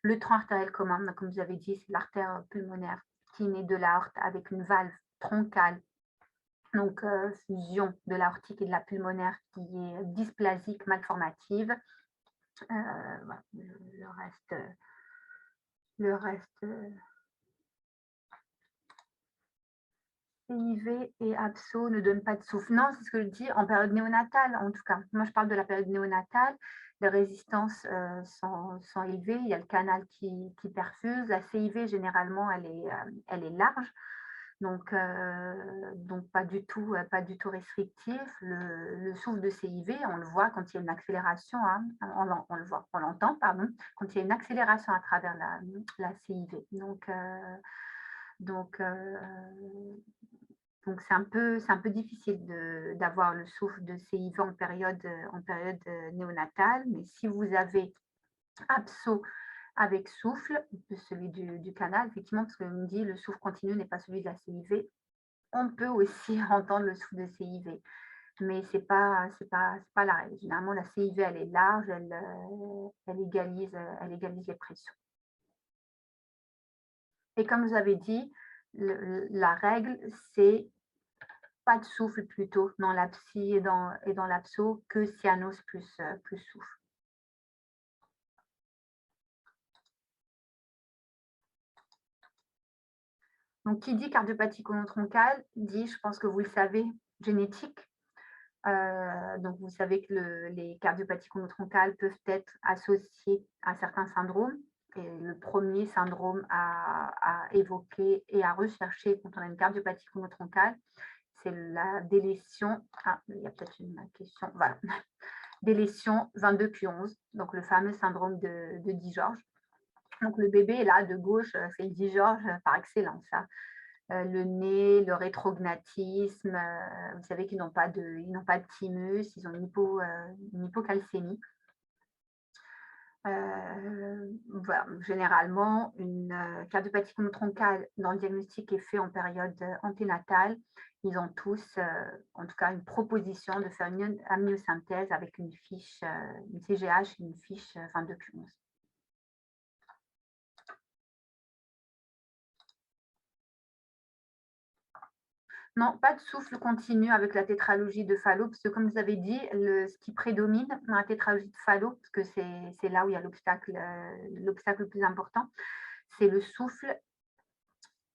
S1: Le tronc artériel commun, donc, comme vous avez dit, c'est l'artère pulmonaire qui naît de l'aorte avec une valve troncale, donc fusion de l'aortique et de la pulmonaire qui est dysplasique, malformative. Voilà, le reste CIV et abso ne donnent pas de souffle. Non, c'est ce que je dis en période néonatale, en tout cas. Moi, je parle de la période néonatale. Les résistances sont élevées. Il y a le canal qui perfuse. La CIV, généralement, elle est large. Donc pas du tout restrictif. Le souffle de CIV, on le voit quand il y a une accélération, hein, on l'entend, pardon, quand il y a une accélération à travers la CIV. Donc c'est un peu difficile d'avoir le souffle de CIV en période néonatale, mais si vous avez abso avec souffle, celui du canal, effectivement, parce qu'on me dit le souffle continu n'est pas celui de la CIV, on peut aussi entendre le souffle de CIV, mais c'est pas la règle. Généralement, la CIV, elle est large, elle égalise les pressions. Et comme vous avez dit, la règle, c'est pas de souffle plutôt dans l'absci et dans l'abso que cyanose plus souffle. Donc, qui dit cardiopathie colon-troncale dit, je pense que vous le savez, génétique. Donc, vous savez que les cardiopathies colon-troncales peuvent être associées à certains syndromes. Et le premier syndrome à évoquer et à rechercher quand on a une cardiopathie colon-troncale, c'est la délétion. Ah, il y a peut-être une question. Voilà. Délétion 22q11, donc le fameux syndrome de Dijorge. Donc, le bébé, là, de gauche, c'est le Dijorge par excellence. Hein. Le nez, le rétrognatisme, vous savez qu'ils n'ont pas de thymus, ils ont une hypocalcémie. Voilà, généralement, une cardiopathie colon-troncale dans le diagnostic est fait en période anténatale. Ils ont tous, en tout cas, une proposition de faire une amniosynthèse avec une fiche, une CGH et une fiche 22q11. Non, pas de souffle continu avec la tétralogie de Fallot, parce que comme vous avez dit, ce qui prédomine dans la tétralogie de Fallot, parce que c'est là où il y a l'obstacle le plus important, c'est le souffle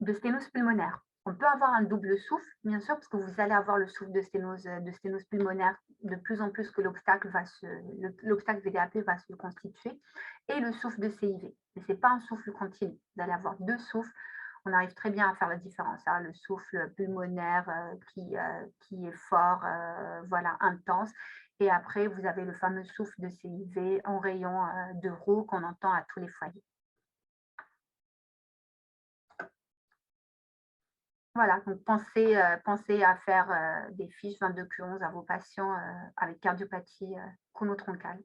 S1: de sténose pulmonaire. On peut avoir un double souffle, bien sûr, parce que vous allez avoir le souffle de sténose pulmonaire de plus en plus que l'obstacle VDAP va se constituer, et le souffle de CIV. Mais ce n'est pas un souffle continu. Vous allez avoir deux souffles. On arrive très bien à faire la différence. Hein. Le souffle pulmonaire qui est fort, voilà, intense. Et après, vous avez le fameux souffle de CIV en rayon de roue qu'on entend à tous les foyers. Voilà, donc pensez à faire des fiches 22q11 à vos patients avec cardiopathie colon-troncale.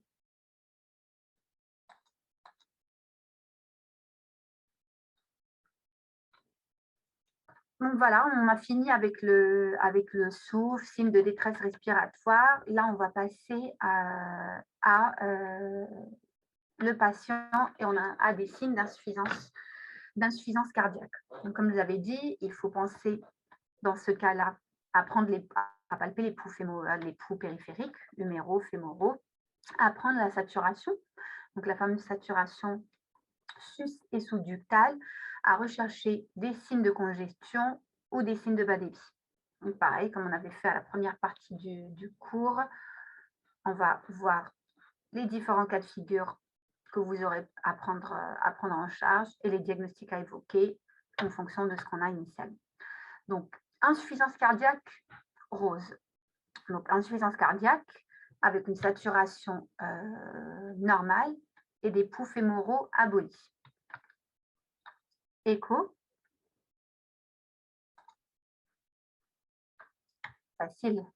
S1: Donc voilà, on a fini avec le souffle, signe de détresse respiratoire. Là, on va passer à le patient et on a des signes d'insuffisance cardiaque. Donc, comme je vous avais dit, il faut penser dans ce cas-là à palper les poux périphériques, huméraux, fémoraux, à prendre la saturation, donc la fameuse saturation sus- et sous-ductale, à rechercher des signes de congestion ou des signes de bas débit. Donc pareil, comme on avait fait à la première partie du cours, on va voir les différents cas de figure que vous aurez à prendre en charge et les diagnostics à évoquer en fonction de ce qu'on a initialement. Donc, insuffisance cardiaque, rose. Donc, insuffisance cardiaque avec une saturation normale et des poux fémoraux abolis. Écho. Facile.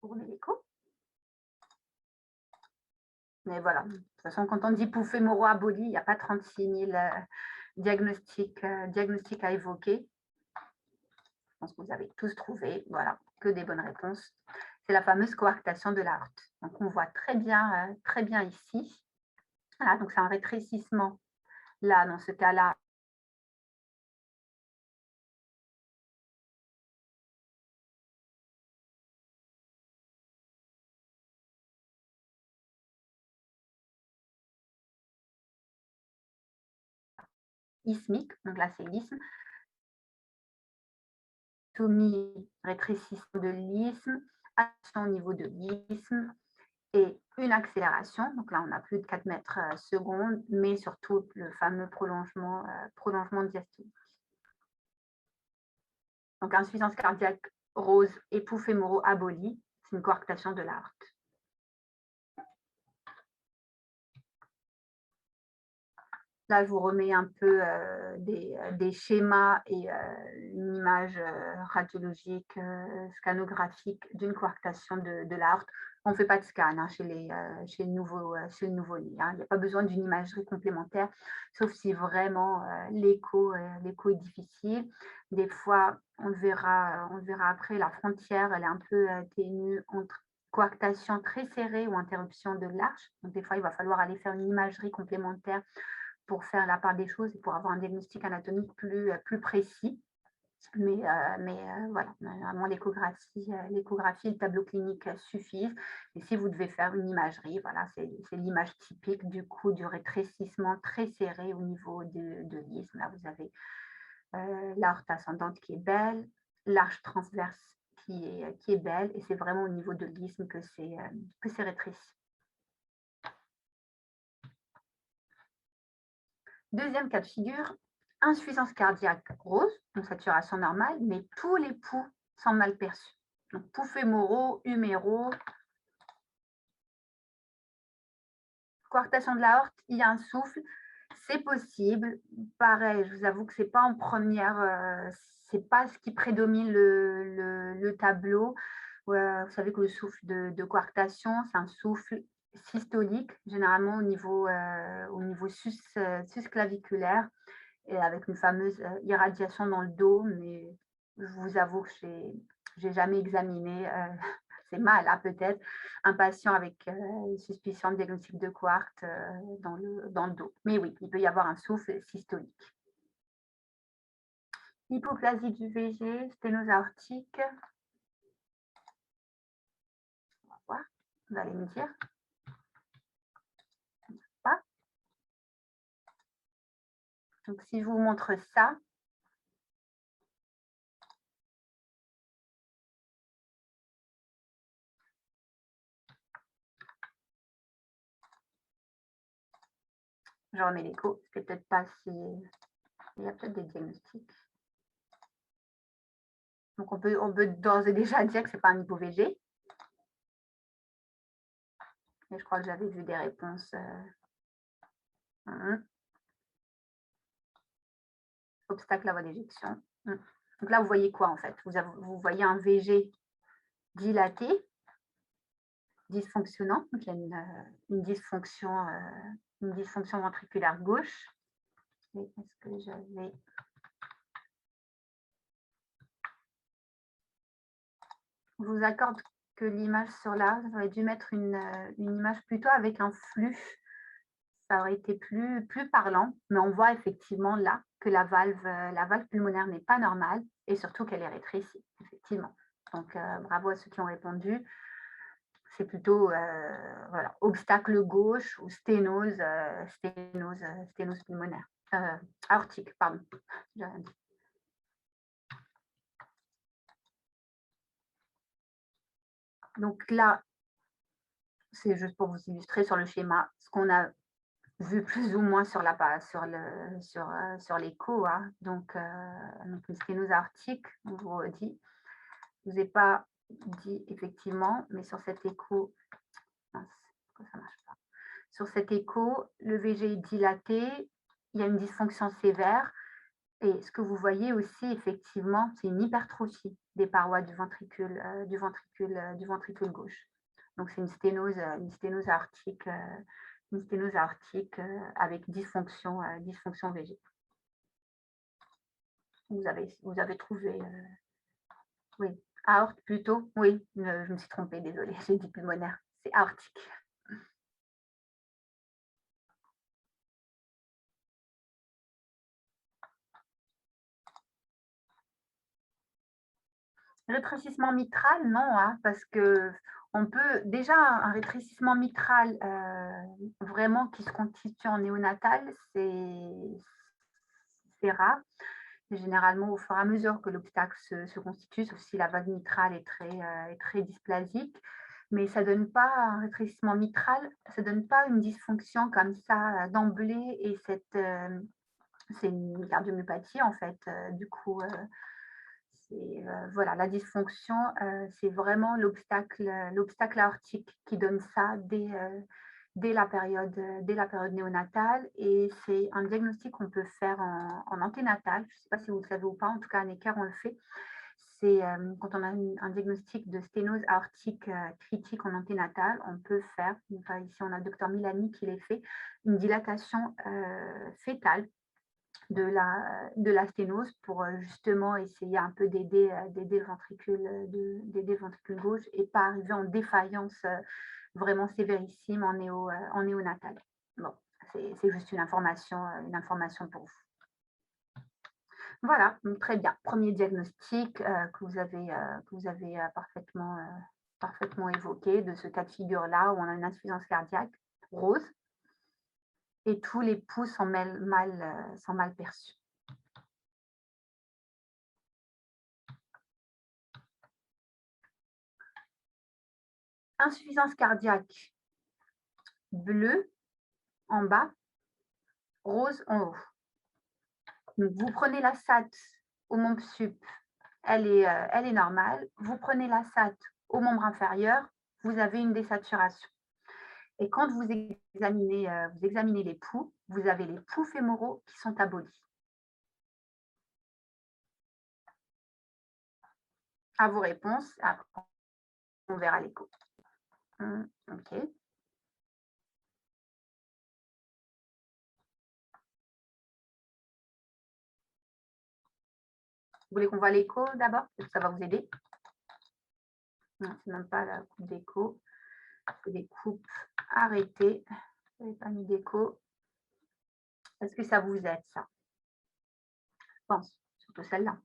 S1: Vous remettez l'écho. Mais voilà, de toute façon, quand on dit poux fémoraux abolis, il n'y a pas 36 000 diagnostics à évoquer. Je pense que vous avez tous trouvé, voilà, que des bonnes réponses. C'est la fameuse coarctation de l'aorte. Donc, on voit très bien ici. Voilà, donc c'est un rétrécissement. Là, dans ce cas-là, ismique, donc là, c'est l'isthme. Rétrécissement de l'isthme, action au niveau de l'isthme, et une accélération. Donc là, on a plus de 4 mètres secondes, mais surtout le fameux prolongement diastolique. Donc, insuffisance cardiaque rose et poux fémoraux abolis, c'est une coarctation de l'aorte. Là, je vous remets un peu des schémas et une image radiologique, scanographique d'une coarctation de l'aorte. On ne fait pas de scan hein, chez le nouveau-né. Hein. Il n'y a pas besoin d'une imagerie complémentaire, sauf si vraiment l'écho est difficile. Des fois, on le verra après, la frontière, elle est un peu ténue entre coarctation très serrée ou interruption de l'arche. Donc, des fois, il va falloir aller faire une imagerie complémentaire pour faire la part des choses et pour avoir un diagnostic anatomique plus précis. Mais voilà, vraiment l'échographie, le tableau clinique suffisent. Et si vous devez faire une imagerie, voilà, c'est l'image typique du coup du rétrécissement très serré au niveau de l'isthme. Là, vous avez l'aorte ascendante qui est belle, l'arche transverse qui est belle, et c'est vraiment au niveau de l'isthme que c'est rétréci. Deuxième cas de figure, insuffisance cardiaque rose, donc saturation normale, mais tous les poux sont mal perçus. Donc, poux fémoraux, huméraux, coarctation de l'aorte, il y a un souffle, c'est possible. Pareil, je vous avoue que c'est pas en première, c'est pas ce qui prédomine le tableau. Vous savez que le souffle de coarctation, c'est un souffle systolique, généralement au niveau sus-claviculaire, et avec une fameuse irradiation dans le dos, mais je vous avoue que j'ai jamais examiné, c'est mal hein, peut-être, un patient avec suspicion de diagnostic de quark dans le dos. Mais oui, il peut y avoir un souffle systolique. Hypoplasie du VG, sténose aortique. On va voir, vous allez me dire. Pas. Donc si je vous montre ça, je remets l'écho, c'est peut-être pas si... Il y a peut-être des diagnostics. Donc on peut d'ores et déjà dire que ce n'est pas un hypo-VG. Et je crois que j'avais vu des réponses. Obstacle à voie d'éjection. Donc là, vous voyez quoi en fait? Vous voyez un VG dilaté, dysfonctionnant. Donc il y a une dysfonction ventriculaire gauche. Est-ce que j'avais... Je vous accorde que l'image sur là, j'aurais dû mettre une image plutôt avec un flux. Ça aurait été plus parlant, mais on voit effectivement là que la valve pulmonaire n'est pas normale et surtout qu'elle est rétrécie, effectivement. Donc, bravo à ceux qui ont répondu. C'est plutôt voilà, obstacle gauche ou sténose pulmonaire. Aortique, pardon. Donc là, c'est juste pour vous illustrer sur le schéma ce qu'on a vu plus ou moins sur l'écho. Hein. Donc, une sténose aortique, on vous redit. Je ne vous ai pas dit effectivement, mais sur cet écho, mince, pourquoi ça marche pas? Sur cet écho, le VG est dilaté, il y a une dysfonction sévère Et ce que vous voyez aussi, effectivement, c'est une hypertrophie des parois du ventricule gauche. Donc, c'est une sténose aortique, avec dysfonction VG. Vous avez trouvé, oui, aorte plutôt, oui, je me suis trompée, désolée, j'ai dit pulmonaire, c'est aortique. Rétrécissement mitral, non, hein, parce que on peut déjà un rétrécissement mitral vraiment qui se constitue en néonatal, c'est rare. Et généralement, au fur et à mesure que l'obstacle se constitue, sauf si la vague mitrale est très dysplasique, mais ça ne donne pas un rétrécissement mitral, ça ne donne pas une dysfonction comme ça d'emblée, et c'est une cardiomyopathie en fait. Du coup, voilà, la dysfonction, c'est vraiment l'obstacle aortique qui donne ça dès la période néonatale, et c'est un diagnostic qu'on peut faire en anténatal. Je ne sais pas si vous le savez ou pas, en tout cas à Necker, on le fait. C'est quand on a un diagnostic de sténose aortique critique en anténatal, on peut faire, enfin, ici on a le docteur Milani qui l'a fait, une dilatation fétale de la sténose pour justement essayer un peu d'aider le ventricule gauche et pas arriver en défaillance vraiment sévérissime en néonatal. Bon, c'est juste une information pour vous. Voilà, donc très bien. Premier diagnostic que vous avez parfaitement évoqué de ce cas de figure-là où on a une insuffisance cardiaque rose et tous les pouls sont mal perçus. Insuffisance cardiaque bleu en bas, rose en haut. Donc, vous prenez la SAT au membre sup, elle est normale. Vous prenez la SAT au membre inférieur, vous avez une désaturation. Et quand vous examinez les pouls, vous avez les pouls fémoraux qui sont abolis. À vos réponses, après, on verra l'écho. OK. Vous voulez qu'on voit l'écho d'abord? Ça va vous aider. Non, c'est même pas la coupe d'écho. C'est des coupes arrêtées. Je n'avez pas mis d'écho. Est-ce que ça vous aide, ça? Je pense, surtout celle-là.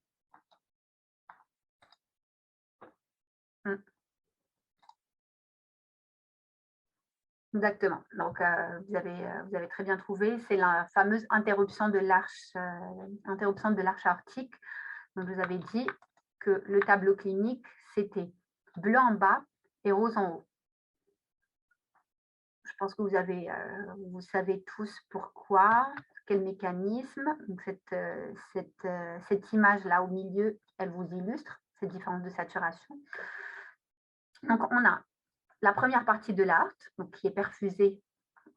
S1: Exactement. Donc, vous avez très bien trouvé. C'est la fameuse interruption de l'arche aortique. Donc, je vous avais dit que le tableau clinique, c'était bleu en bas et rose en haut. Je pense que vous savez tous pourquoi, quel mécanisme. Donc, cette image-là au milieu, elle vous illustre cette différence de saturation. Donc, on a la première partie de l'aorte, qui est perfusée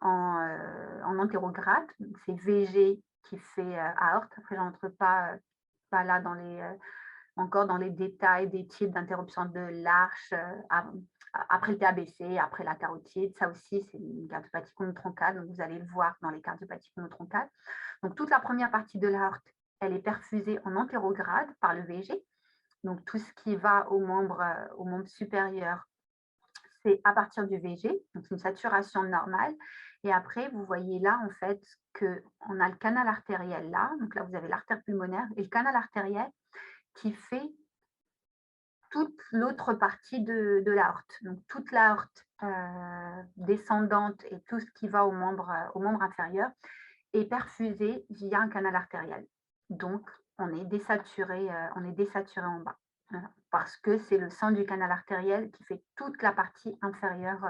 S1: en antérograde. C'est VG qui fait aorte. Après, je n'entre pas là encore dans les détails des types d'interruption de l'arche après le TABC, après la carotide. Ça aussi, c'est une cardiopathie conotroncale. Donc, vous allez le voir dans les cardiopathies conotroncales. Donc, toute la première partie de l'aorte, elle est perfusée en antérograde par le VG. Donc, tout ce qui va au membre supérieur, c'est à partir du VG, donc une saturation normale. Et après, vous voyez là, en fait, qu'on a le canal artériel là. Donc là, vous avez l'artère pulmonaire et le canal artériel qui fait toute l'autre partie de l'aorte. Donc, toute l'aorte descendante et tout ce qui va au membre inférieur est perfusé via un canal artériel. Donc, on est désaturé en bas. Voilà. Parce que c'est le sang du canal artériel qui fait toute la partie inférieure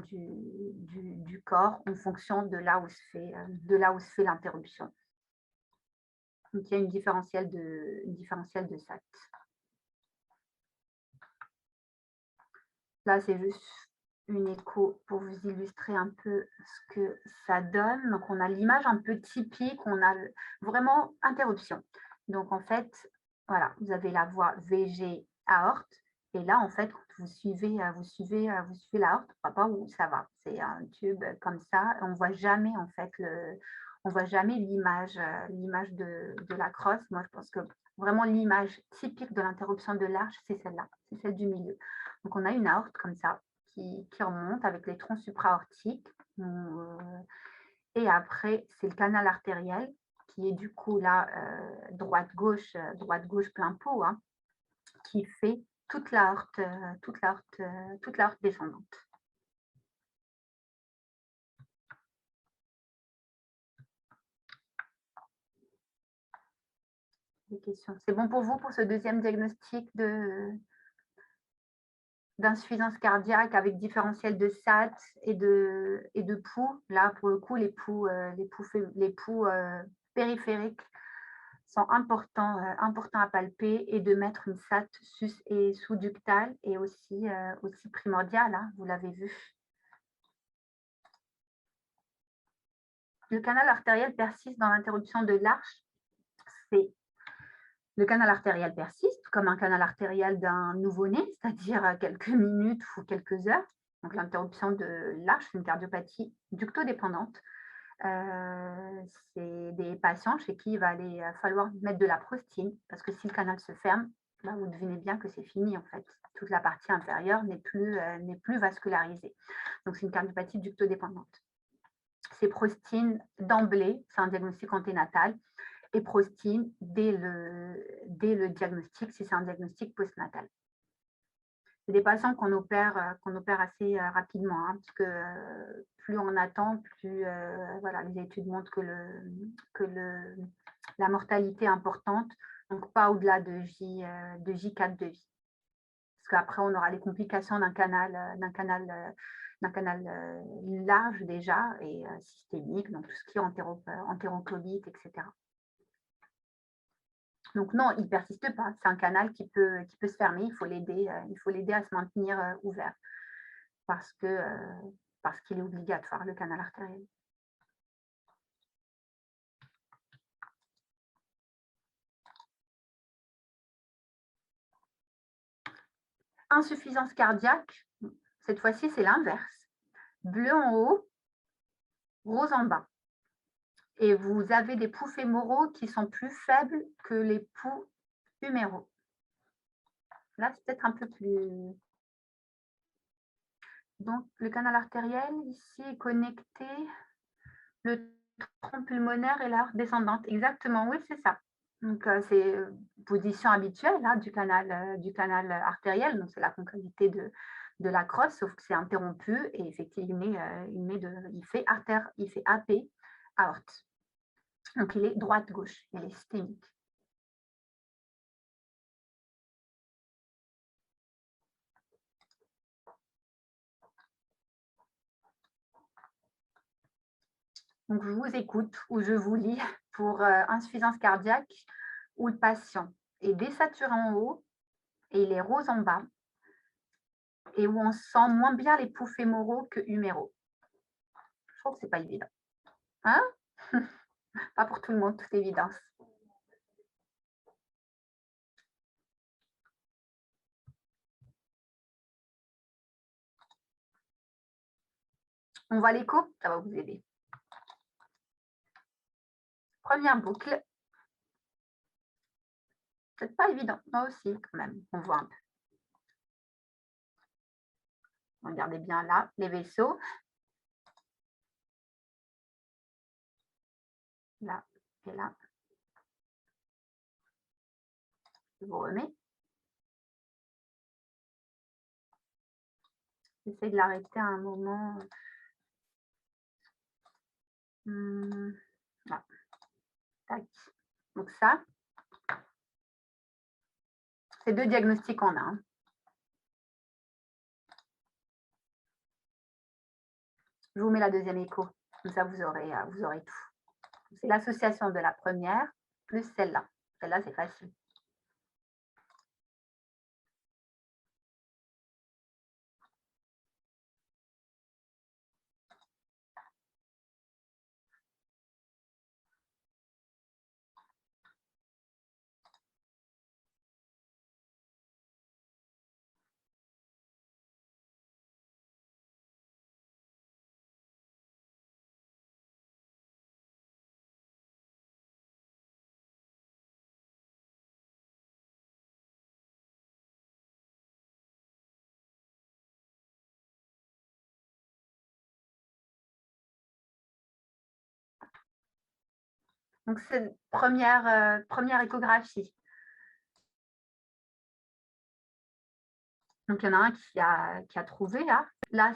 S1: du corps en fonction de là où se fait l'interruption. Donc, il y a une différentielle de SAT. Là, c'est juste une écho pour vous illustrer un peu ce que ça donne. Donc, on a l'image un peu typique, on a vraiment interruption. Donc, en fait, voilà, vous avez la voie VG aorte. Et là, en fait, quand vous suivez l'aorte, on ne voit pas où ça va. C'est un tube comme ça. On ne voit jamais, en fait, on voit jamais l'image de la crosse. Moi, je pense que vraiment l'image typique de l'interruption de l'arche, c'est celle-là, c'est celle du milieu. Donc, on a une aorte comme ça qui remonte avec les troncs supraortiques. Et après, c'est le canal artériel qui est du coup là droite-gauche plein pot, hein, qui fait toute l'aorte descendante. Des questions. C'est bon pour vous pour ce deuxième diagnostic d'insuffisance cardiaque avec différentiel de SAT et de pouls. Là, pour le coup, les pouls périphériques sont importants à palper, et de mettre une SAT sus et sous-ductale est aussi primordial, hein, vous l'avez vu. Le canal artériel persiste dans l'interruption de l'arche. Le canal artériel persiste comme un canal artériel d'un nouveau-né, c'est-à-dire quelques minutes ou quelques heures. Donc l'interruption de l'arche, c'est une cardiopathie ductodépendante. C'est des patients chez qui il va aller falloir mettre de la prostine, parce que si le canal se ferme, là, vous devinez bien que c'est fini en fait. Toute la partie inférieure n'est plus vascularisée. Donc c'est une cardiopathie ductodépendante. C'est prostine d'emblée, c'est un diagnostic anténatal, et prostine dès le diagnostic, si c'est un diagnostic postnatal. C'est des patients qu'on opère assez rapidement, hein, parce que plus on attend, plus voilà, les études montrent que la mortalité est importante, donc pas au-delà de J4 de vie. Parce qu'après, on aura les complications d'un canal large déjà et systémique, donc tout ce qui est entéroclolite, etc. Donc non, il ne persiste pas. C'est un canal qui peut se fermer. Il faut l'aider à se maintenir ouvert parce qu'il est obligatoire, le canal artériel. Insuffisance cardiaque, cette fois-ci, c'est l'inverse. Bleu en haut, rose en bas. Et vous avez des pouls fémoraux qui sont plus faibles que les pouls huméraux. Là, c'est peut-être un peu plus... Donc, le canal artériel, ici, est connecté. Le tronc pulmonaire et l'aorte descendante. Exactement, oui, c'est ça. Donc, c'est position habituelle hein, du canal artériel. Donc, c'est la concavité de la crosse, sauf que c'est interrompu et effectivement, il fait AP, aorte. Donc, il est droite-gauche, il est systémique. Donc, je vous écoute ou je vous lis pour insuffisance cardiaque où le patient est désaturé en haut et il est rose en bas et où on sent moins bien les pouls fémoraux que huméraux. Je trouve que ce n'est pas évident. Hein? Pas pour tout le monde, toute évidence. On voit l'écho, ça va vous aider. Première boucle. C'est pas évident, moi aussi quand même, on voit un peu. Regardez bien là, les vaisseaux. Là et là. Je vous remets. J'essaie de l'arrêter à un moment. Là. Tac. Donc ça, c'est 2 diagnostics en un. Je vous mets la deuxième écho. Comme ça, vous aurez tout. C'est l'association de la première plus celle-là. Celle-là, c'est facile. Donc, c'est première échographie. Donc, il y en a un qui a trouvé là. Là,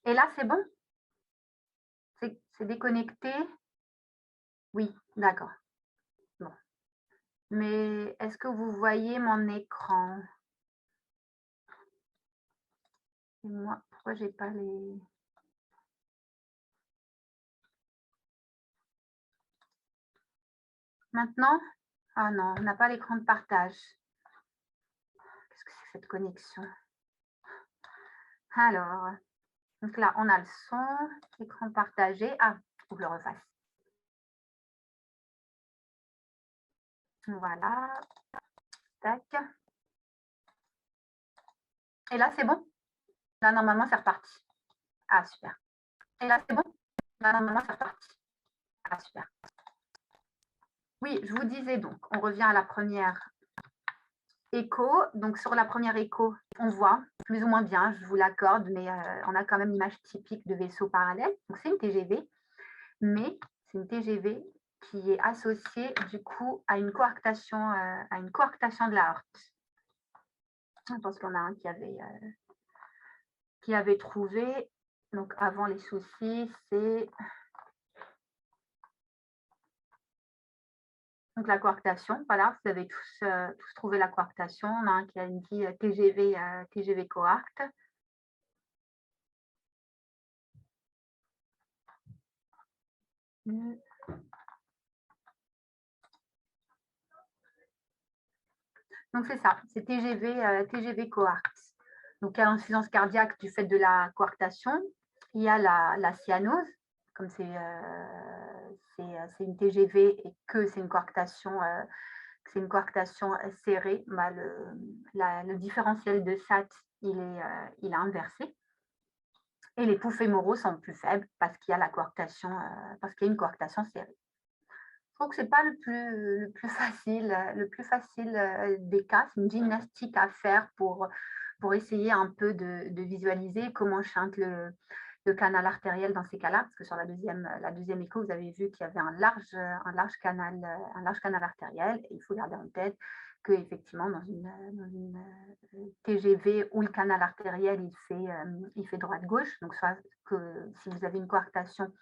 S1: et là, c'est bon? C'est déconnecté? Oui, d'accord. Bon. Mais est-ce que vous voyez mon écran? Et moi, pourquoi j'ai pas les... Maintenant? Ah non, on n'a pas l'écran de partage. Qu'est-ce que c'est cette connexion? Alors, donc là, on a le son, écran partagé. Ah, il faut que je le refasse. Voilà. Tac. Et là, c'est bon? Là, normalement, c'est reparti. Ah, super. Et là, c'est bon? Là, normalement, c'est reparti. Ah, super. Oui, je vous disais donc, on revient à la première écho. Donc, sur la première écho, on voit plus ou moins bien, je vous l'accorde, mais on a quand même l'image typique de vaisseau parallèle. Donc, c'est une TGV, mais c'est une TGV qui est associée du coup à une coarctation de la heurte. Je pense qu'il y en a un qui avait trouvé, donc avant les soucis, c'est donc la coarctation. Voilà, vous avez tous trouvé la coarctation. On a un qui a dit TGV coarcte. Donc c'est ça, c'est TGV coarcte. Donc il y a l'insuffisance cardiaque du fait de la coarctation, il y a la cyanose, comme c'est une TGV et que c'est une coarctation serrée, bah le différentiel de SAT il est inversé. Et les poux fémoraux sont plus faibles parce qu'il y a parce qu'il y a une coarctation serrée. Je trouve que c'est pas le plus facile des cas. C'est une gymnastique à faire pour essayer un peu de visualiser comment chante le canal artériel dans ces cas-là, parce que sur la deuxième écho, vous avez vu qu'il y avait un large canal artériel, et il faut garder en tête que effectivement dans une TGV où le canal artériel il fait droite-gauche, donc soit que si vous avez une coarctation,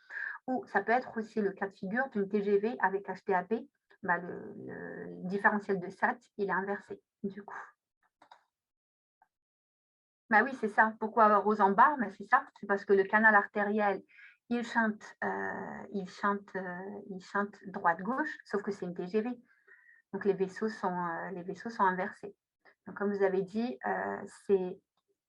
S1: ou ça peut être aussi le cas de figure d'une TGV avec HTAP, bah le différentiel de SAT il est inversé du coup. Bah oui, c'est ça. Pourquoi avoir rose en bas? Bah, c'est ça, c'est parce que le canal artériel, il chante, droite-gauche, sauf que c'est une TGV. Donc les vaisseaux sont inversés. Donc comme vous avez dit, c'est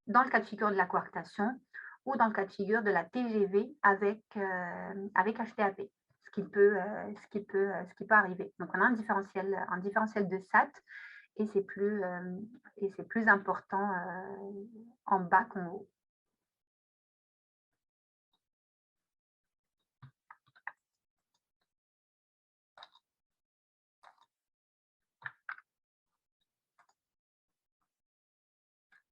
S1: dans le cas de figure de la coarctation ou dans le cas de figure de la TGV avec HTAP, ce qui peut arriver. Donc on a un différentiel de SAT et c'est plus important en bas qu'en haut.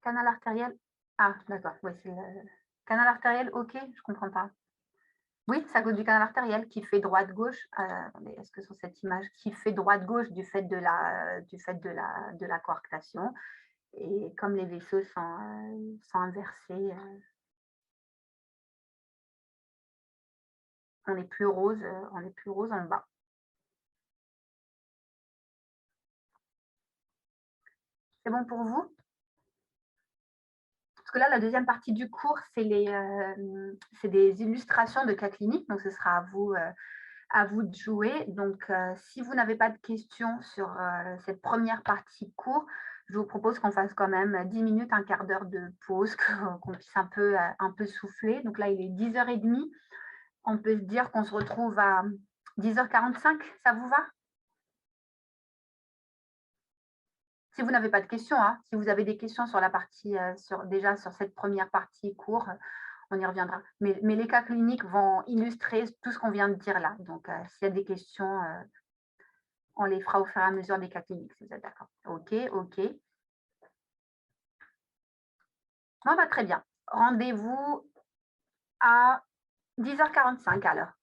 S1: Canal artériel. Ah, d'accord. Oui, c'est le canal artériel, ok, je comprends pas. Oui, c'est à cause du canal artériel qui fait droite-gauche. Est-ce que sur cette image, qui fait droite-gauche du fait de la coarctation. Et comme les vaisseaux sont inversés, on est plus rose en bas. C'est bon pour vous? Parce que là, la deuxième partie du cours, c'est des illustrations de cas cliniques. Donc, ce sera À vous de jouer. Donc, si vous n'avez pas de questions sur cette première partie cours, je vous propose qu'on fasse quand même 10 minutes, un quart d'heure de pause, qu'on puisse un peu souffler. Donc là, il est 10h30. On peut se dire qu'on se retrouve à 10h45. Ça vous va? Si vous n'avez pas de questions, hein, si vous avez des questions sur la partie, déjà sur cette première partie cours, on y reviendra. Mais les cas cliniques vont illustrer tout ce qu'on vient de dire là. Donc, s'il y a des questions, on les fera au fur et à mesure des cas cliniques, si vous êtes d'accord. OK, OK. Bon, bah, très bien. Rendez-vous à 10h45 alors.